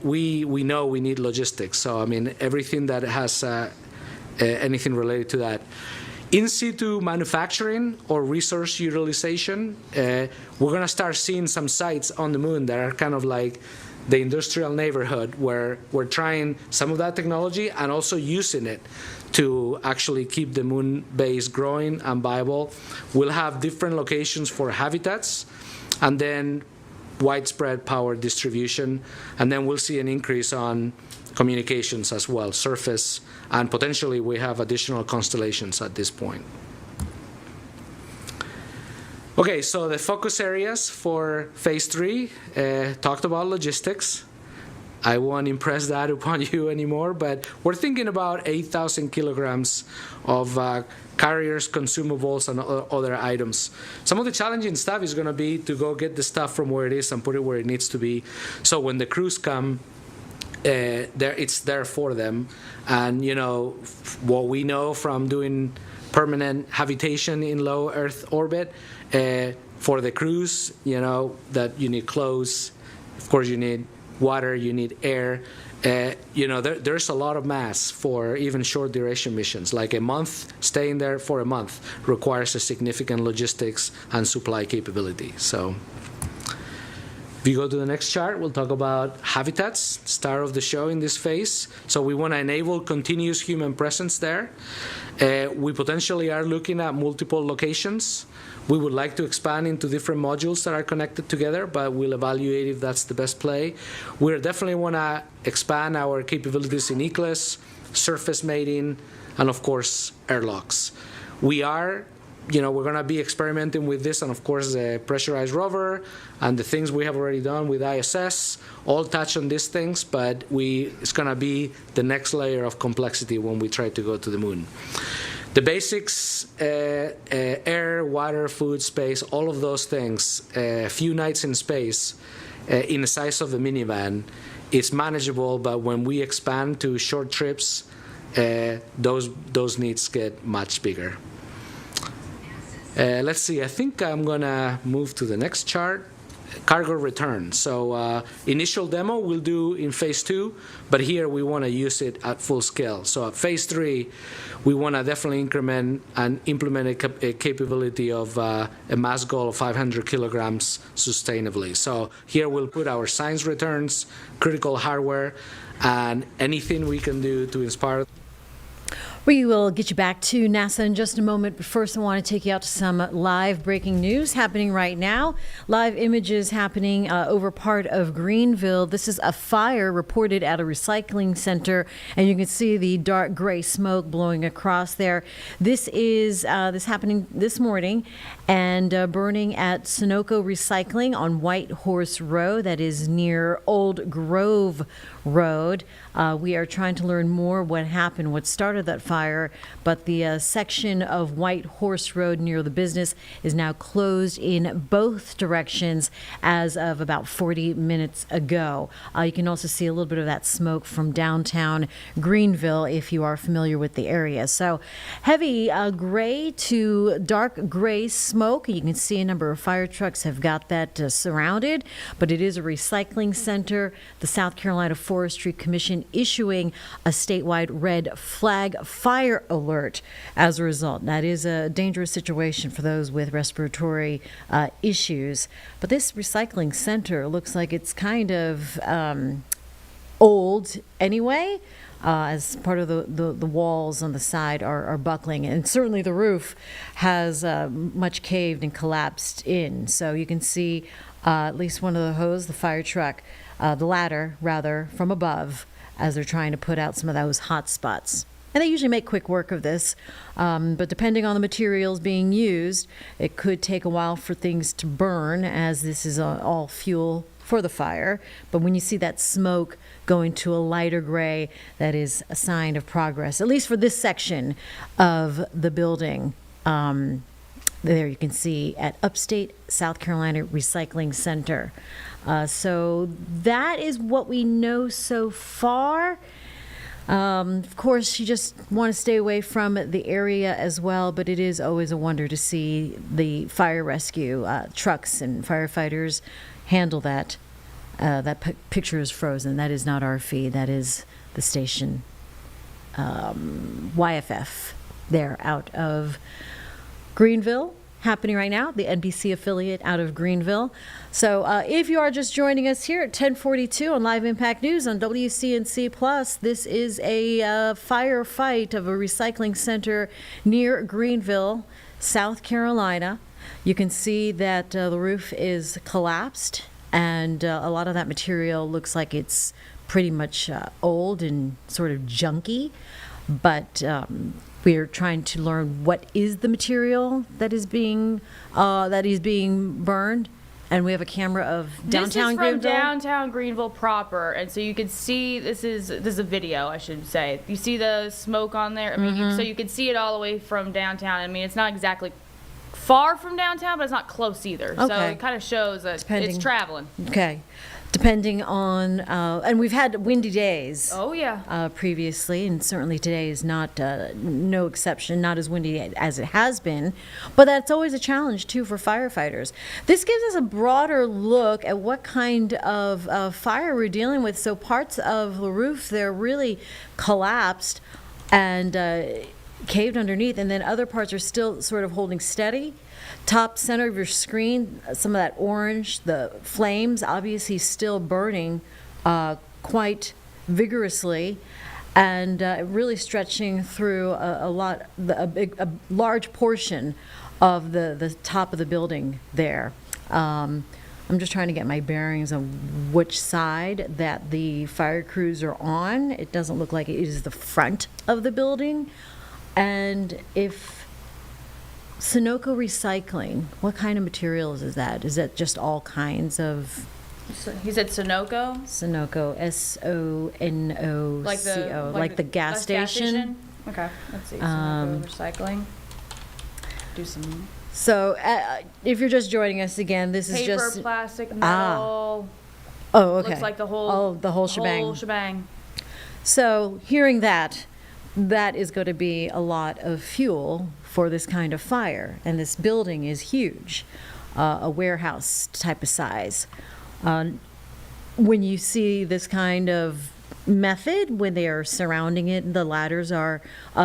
we know we need logistics. So everything that has anything related to that. In situ manufacturing or resource utilization, we're going to start seeing some sites on the moon that are kind of like the industrial neighborhood where we're trying some of that technology and also using it to actually keep the moon base growing and viable. We'll have different locations for habitats and then widespread power distribution, and then we'll see an increase on communications as well, surface, and potentially we have additional constellations at this point. Okay, so the focus areas for phase 3, talked about logistics. I won't impress that upon you anymore, but we're thinking about 8,000 kilograms of carriers, consumables, and other items. Some of the challenging stuff is going to be to go get the stuff from where it is and put it where it needs to be. So when the crews come, it's there for them. And, what we know from doing permanent habitation in low Earth orbit, for the crews, that you need clothes. Of course, you need water, you need air. There's a lot of mass for even short duration missions. Like a month, staying there for a month requires a significant logistics and supply capability. So if you go to the next chart, we'll talk about habitats, star of the show in this phase. So we want to enable continuous human presence there. We potentially are looking at multiple locations. We would like to expand into different modules that are connected together, but we'll evaluate if that's the best play. We definitely want to expand our capabilities in ECLS, surface mating, and of course, airlocks. We're going to be experimenting with this, and of course, the pressurized rover and the things we have already done with ISS all touch on these things, but it's going to be the next layer of complexity when we try to go to the moon. The basics, air, water, food, space, all of those things, a few nights in space, in the size of a minivan, it's manageable, but when we expand to short trips, those needs get much bigger. Let's see, I think I'm going to move to the next chart. Cargo return. So initial demo we'll do in phase 2, but here we want to use it at full scale. So at phase 3, we want to definitely increment and implement a capability of a mass goal of 500 kilograms sustainably. So here we'll put our science returns, critical hardware, and anything we can do to inspire. We will get you back to NASA in just a moment, but first I want to take you out to some live breaking news happening right now. Live images happening over part of Greenville. This is a fire reported at a recycling center, and you can see the dark gray smoke blowing across there. This is happening this morning and burning at Sunoco Recycling on White Horse Road. That is near Old Grove Road. We are trying to learn more what happened, what started that fire, but the section of White Horse Road near the business is now closed in both directions as of about 40 minutes ago. You can also see a little bit of that smoke from downtown Greenville if you are familiar with the area. So heavy gray to dark gray smoke. You can see a number of fire trucks have got that surrounded, but it is a recycling center. The South Carolina Forestry Commission issuing a statewide red flag fire alert as a result. That is a dangerous situation for those with respiratory issues. But this recycling center looks like it's kind of old anyway, as part of the walls on the side are buckling. And certainly the roof has much caved and collapsed in. So you can see at least one of the hose, the fire truck, the ladder rather, from above as they're trying to put out some of those hot spots. And they usually make quick work of this, but depending on the materials being used, it could take a while for things to burn, as this is all fuel for the fire. But when you see that smoke going to a lighter gray, that is a sign of progress, at least for this section of the building. There you can see at Upstate South Carolina Recycling Center. So that is what we know so far. Of course, you just want to stay away from the area as well, but it is always a wonder to see the fire rescue trucks and firefighters handle that. That picture is frozen. That is not our feed. That is the station YFF there out of Greenville, happening right now, the NBC affiliate out of Greenville. So if you are just joining us here at 1042 on Live Impact News on WCNC Plus, this is a firefight of a recycling center near Greenville, South Carolina. You can see that the roof is collapsed, and a lot of that material looks like it's pretty much old and sort of junky, but we're trying to learn what is the material that is being burned, and we have a camera of downtown Greenville. This is from downtown Greenville proper, and so you can see this is a video, I should say. You see the smoke on there. I mean, so you can see it all the way from downtown. I mean, it's not exactly far from downtown, but it's not close either. Okay. So it kind of shows that it's traveling. Okay. depending on, and we've had windy days. Oh, yeah. Previously, and certainly today is not no exception, not as windy as it has been, but that's always a challenge too for firefighters. This gives us a broader look at what kind of fire we're dealing with. So parts of the roof, they're really collapsed and caved underneath, and then other parts are still sort of holding steady. Top center of your screen, some of that orange, the flames obviously still burning quite vigorously, and really stretching through a large portion of the top of the building there. I'm just trying to get my bearings on which side that the fire crews are on. It doesn't look like it is the front of the building. And if Sunoco Recycling, what kind of materials is that? Is that just all kinds of? He said Sunoco? Sunoco, S-O-N-O-C-O, like the gas station? Okay, let's see, Sunoco Recycling. Do some. So if you're just joining us again, this is just. Paper, plastic, metal. Oh, okay. Looks like the whole shebang. So hearing that is going to be a lot of fuel for this kind of fire, and this building is huge, a warehouse type of size. When you see this kind of method, when they are surrounding it, the ladders are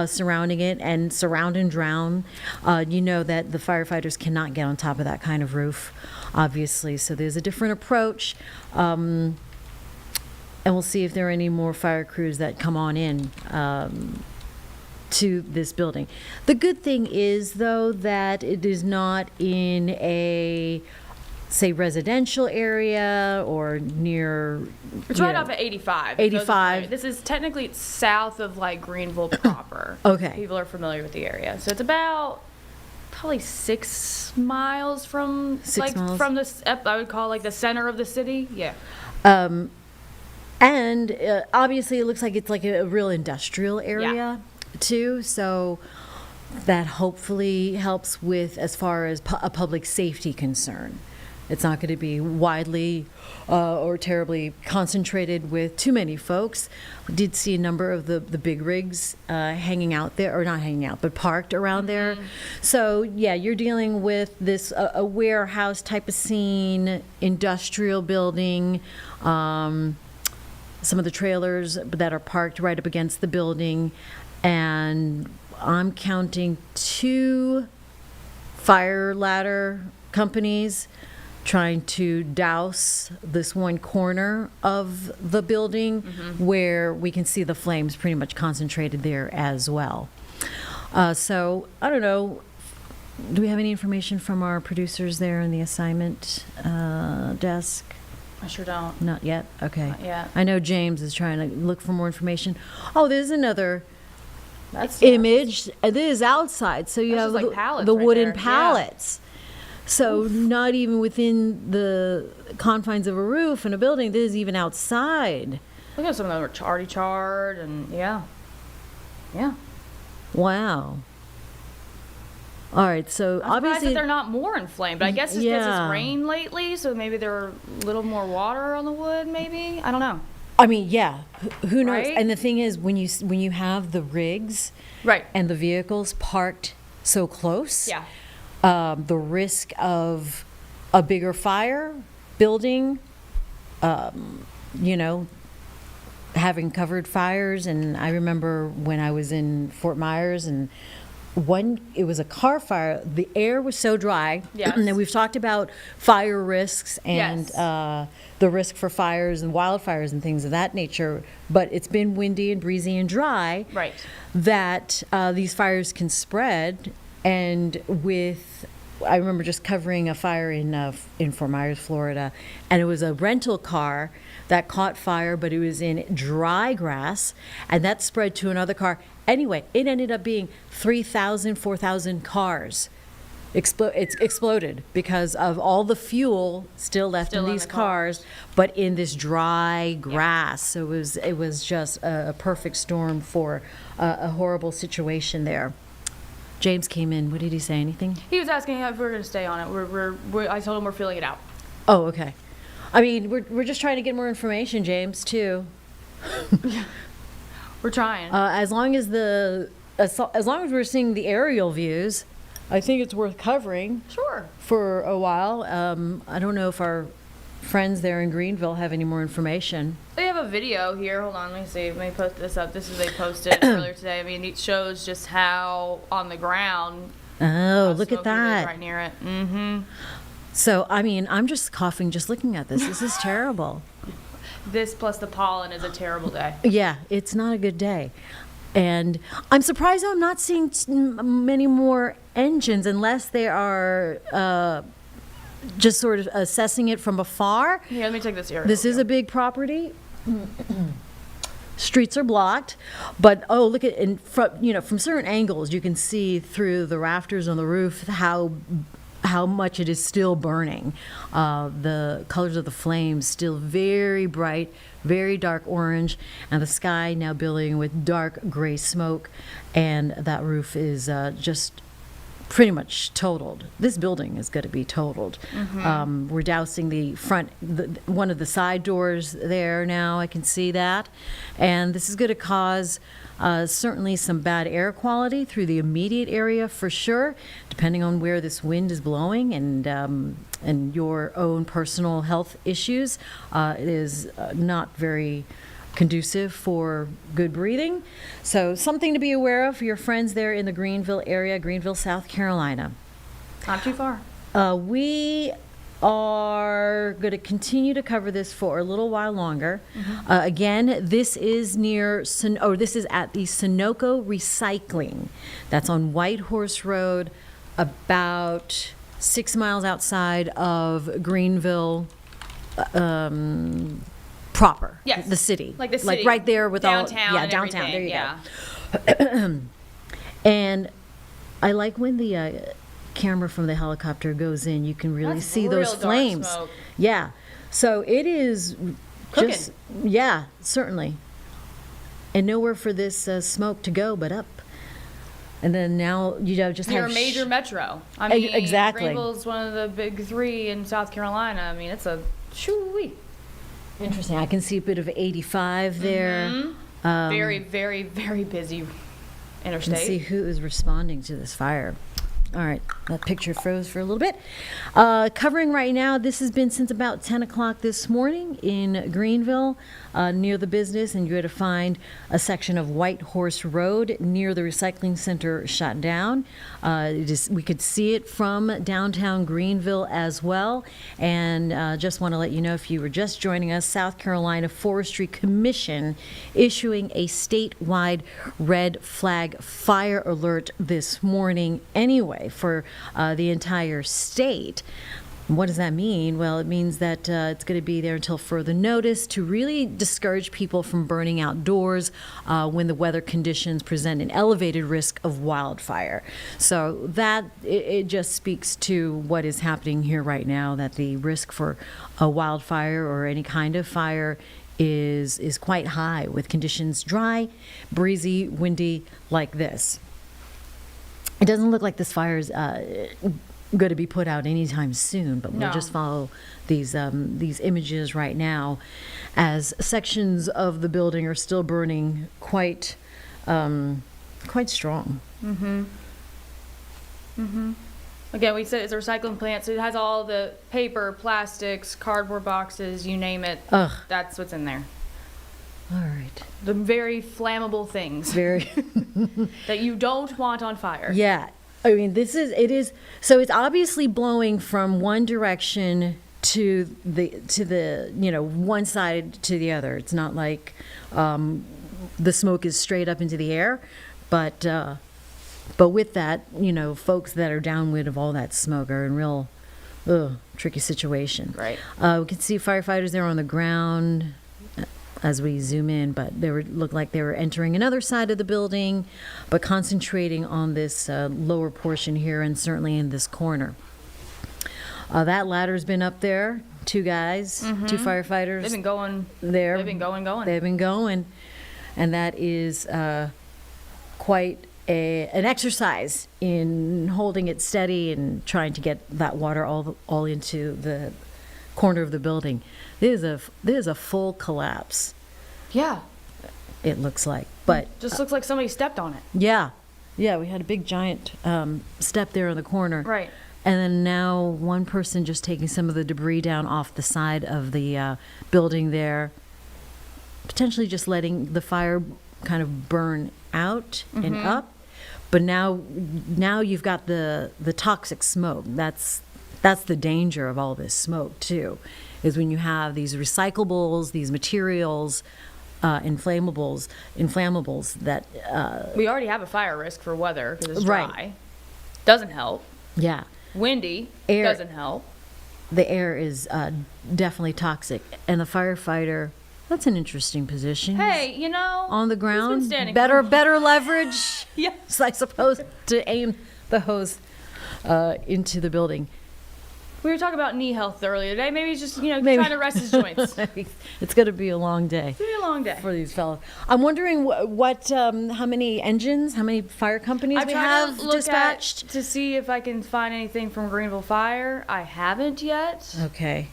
surrounding it and surround and drown, you know that the firefighters cannot get on top of that kind of roof, obviously. So there's a different approach. And we'll see if there are any more fire crews that come on in to this building. The good thing is, though, that it is not in a, say, residential area or near. It's right off of 85. 85. This is technically south of like Greenville proper. Okay. People are familiar with the area, so it's about probably 6 miles from from the I would call like the center of the city. Yeah. And obviously, it looks like it's like a real industrial area, too. So that hopefully helps with as far as a public safety concern. It's not going to be widely or terribly concentrated with too many folks. We did see a number of the big rigs hanging out there, or not hanging out, but parked around there. So, yeah, you're dealing with this a warehouse type of scene, industrial building, some of the trailers that are parked right up against the building, and I'm counting 2 fire ladder companies trying to douse this one corner of the building where we can see the flames pretty much concentrated there as well. So I don't know, do we have any information from our producers there in the assignment desk? I sure don't. Not yet? Okay. Not yet. I know James is trying to look for more information. Oh, there's another image. This is outside, so you have like pallets the right wooden there. pallets. So not even within the confines of a roof in a building. This is even outside. Look at some of them are already charred, and yeah. Wow. All right, so I'm obviously surprised that they're not more inflamed. I guess it's because it's rained lately, so maybe there's a little more water on the wood. Maybe I don't know. I mean, yeah. Who knows? Right? And the thing is, when you have the rigs, right, and the vehicles parked so close, yeah, the risk of a bigger fire building, having covered fires. And I remember when I was in Fort Myers, and it was a car fire. The air was so dry. Yes. And we've talked about fire risks and the risk for fires and wildfires and things of that nature. But it's been windy and breezy and dry. Right. That these fires can spread. And I remember just covering a fire in Fort Myers, Florida, and it was a rental car that caught fire, but it was in dry grass, and that spread to another car. Anyway, it ended up being 3,000, 4,000 cars. It's exploded because of all the fuel still left in these cars, but in this dry grass. So it was just a perfect storm for a horrible situation there. James came in. What did he say? Anything? He was asking if we're going to stay on it. I told him we're feeling it out. Oh, okay. I mean, we're just trying to get more information, James, too. We're trying. As long as we're seeing the aerial views, I think it's worth covering. Sure. For a while. I don't know if our friends there in Greenville have any more information. They have a video here. Hold on, let me see. Let me post this up. This is they posted earlier today. I mean, it shows just how on the ground. Oh, look at smoky it is that. right near it. Mm-hmm. So, I mean, I'm just coughing just looking at this. This is terrible. This plus the pollen is a terrible day. Yeah, it's not a good day. And I'm surprised I'm not seeing many more engines unless they are just sort of assessing it from afar. Here, let me take this aerial. This is a big property. Streets are blocked, but look at from certain angles you can see through the rafters on the roof how much it is still burning. The colors of the flames still very bright, very dark orange, and the sky now billowing with dark gray smoke, and that roof is just pretty much totaled. This building is going to be totaled. Mm-hmm. We're dousing the front, one of the side doors there now. I can see that. And this is going to cause certainly some bad air quality through the immediate area for sure, depending on where this wind is blowing and your own personal health issues. It is not very conducive for good breathing. So something to be aware of for your friends there in the Greenville area, Greenville, South Carolina. Not too far. We are going to continue to cover this for a little while longer. Mm-hmm. Again, this is this is at the Sunoco Recycling. That's on White Horse Road, about 6 miles outside of Greenville proper. Yes. The city. Like the city. Like right there with downtown all and downtown. everything, There you go. And I like when the camera from the helicopter goes in, you can really That's see real those dark flames. smoke. Yeah. So it is Cooking. just, yeah, certainly. And nowhere for this smoke to go but up. And then now you just Near have a major metro. I mean, exactly. Greenville's one of the big three in South Carolina. I mean, it's a shoo-wee. Interesting. I can see a bit of 85 there. Mm-hmm. Very, very, very busy interstate. And see who is responding to this fire. All right, that picture froze for a little bit. Covering right now, this has been since about 10 o'clock this morning in Greenville, near the business, and you're going to find a section of White Horse Road near the recycling center shut down. We could see it from downtown Greenville as well. And just want to let you know, if you were just joining us, South Carolina Forestry Commission issuing a statewide red flag fire alert this morning anyway for the entire state. What does that mean? Well, it means that it's going to be there until further notice to really discourage people from burning outdoors when the weather conditions present an elevated risk of wildfire. So that it just speaks to what is happening here right now, that the risk for a wildfire or any kind of fire is quite high with conditions dry, breezy, windy like this. It doesn't look like this fire is going to be put out anytime soon, but we'll just follow these images right now as sections of the building are still burning quite strong. Mm-hmm. Mm-hmm. Again, we said it's a recycling plant, so it has all the paper, plastics, cardboard boxes, you name it. Ugh. That's what's in there. All right. The very flammable things. Very. that you don't want on fire. Yeah. I mean, so it's obviously blowing from one direction to the one side to the other. It's not like the smoke is straight up into the air, but with that, folks that are downwind of all that smoke are in real tricky situation. Right. We can see firefighters there on the ground as we zoom in, but looked like they were entering another side of the building, but concentrating on this lower portion here and certainly in this corner. That ladder's been up there. 2 guys, 2 firefighters. They've been going there. They've been going. They've been going. And that is quite an exercise in holding it steady and trying to get that water all into the corner of the building. There's a full collapse, Yeah. it looks like. But Just looks like somebody stepped on it. yeah, we had a big giant step there in the corner. Right. And then now one person just taking some of the debris down off the side of the building there, potentially just letting the fire kind of burn out and up. But now you've got the toxic smoke. That's the danger of all this smoke too, is when you have these recyclables, these materials, inflammables that We already have a fire risk for weather because it's Right. dry. Doesn't help. yeah. Windy. Air- Doesn't help. The air is definitely toxic, and the firefighter. That's an interesting position. Hey, you know. On the he's been ground, standing better for- leverage. Yes. I suppose, to aim the hose into the building. We were talking about knee health earlier today. Maybe he's just, Maybe. trying to rest his joints. It's going to be a long day. It's gonna be a long day. For these fellows. I'm wondering how many engines, how many fire companies I we tried have to look dispatched. to see if I can find anything from Greenville Fire. I haven't yet. Okay.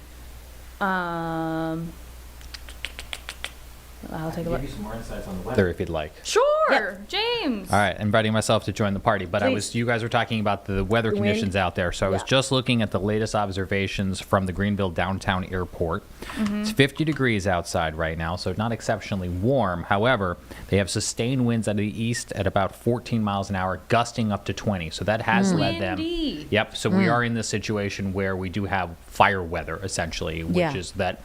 I'll take a I'll look. give you some more insights on the weather if you'd like. Sure, James. All right, inviting myself to join the party. But Please. you guys were talking about the weather The conditions wind. out there. So I was just looking at the latest observations from the Greenville downtown airport. It's 50 degrees outside right now, so not exceptionally warm. However, they have sustained winds out of the east at about 14 miles an hour, gusting up to 20. So that has led them. Windy. Yep. So we are in this situation where we do have fire weather, essentially, which Yeah. is that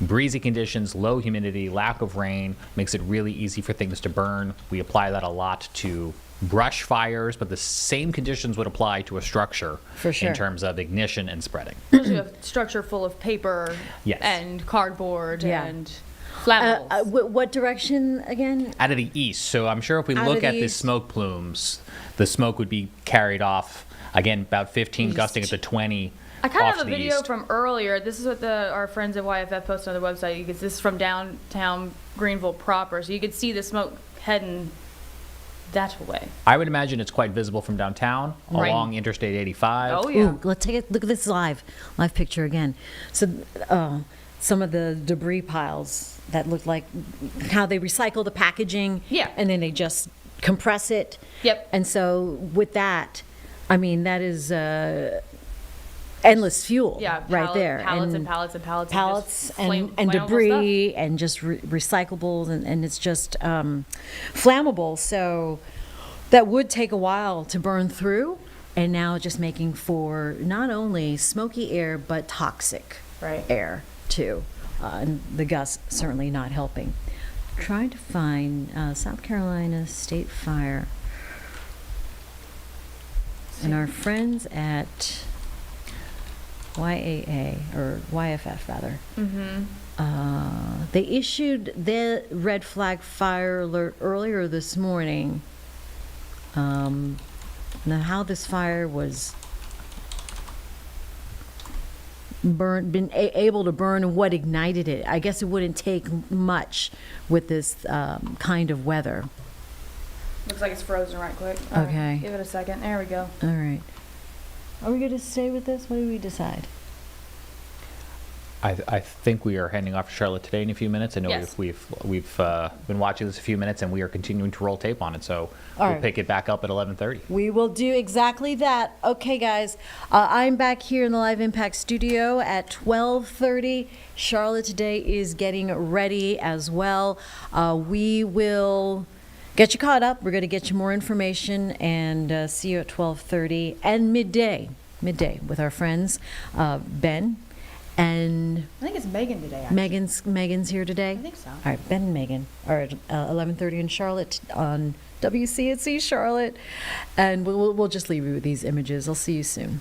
breezy conditions, low humidity, lack of rain makes it really easy for things to burn. We apply that a lot to brush fires, but the same conditions would apply to a structure For sure. in terms of ignition and spreading. Especially a structure full of paper Yes. and cardboard Yeah. and flammables. What direction again? Out of the east. So I'm sure if we Out look of the at the east. smoke plumes, the smoke would be carried off, again, about 15, gusting up to 20. I kind off of have to a the video east. from earlier. This is what our friends at YFF posted on their website. This is from downtown Greenville proper, so you could see the smoke heading that way. I would imagine it's quite visible from downtown Right. along Interstate 85. Oh, yeah. Ooh, let's take a look at this live picture again. So some of the debris piles that look like how they recycle the packaging. Yeah. And then they just compress it. Yep. And so with that, I mean, that is endless fuel Yeah, right there. Pallets and pallets and pallets. Pallets of just and flammable debris and just recyclables, and it's just flammable. So that would take a while to burn through, and now just making for not only smoky air but toxic Right. air too. And the gusts certainly not helping. Trying to find South Carolina State Fire and our friends at YAA, or YFF rather. They issued the red flag fire alert earlier this morning. Now how this fire was able to burn and what ignited it. I guess it wouldn't take much with this kind of weather. Looks like it's frozen right quick. All right, Okay. give it a second. There we go. All right. Are we going to stay with this? What do we decide? I think we are heading off to Charlotte today in a few minutes. I know Yes. we've been watching this a few minutes, and we are continuing to roll tape on it. So All we'll right. pick it back up at 11:30. We will do exactly that. Okay, guys. I'm back here in the Live Impact studio at 12:30. Charlotte today is getting ready as well. We will get you caught up. We're going to get you more information and see you at 12:30 and midday with our friends Ben and I think it's Megan today, actually. Megan's here today. I think so. All right, Ben and Megan are at 11:30 in Charlotte on WCNC Charlotte, and we'll just leave you with these images. I'll see you soon.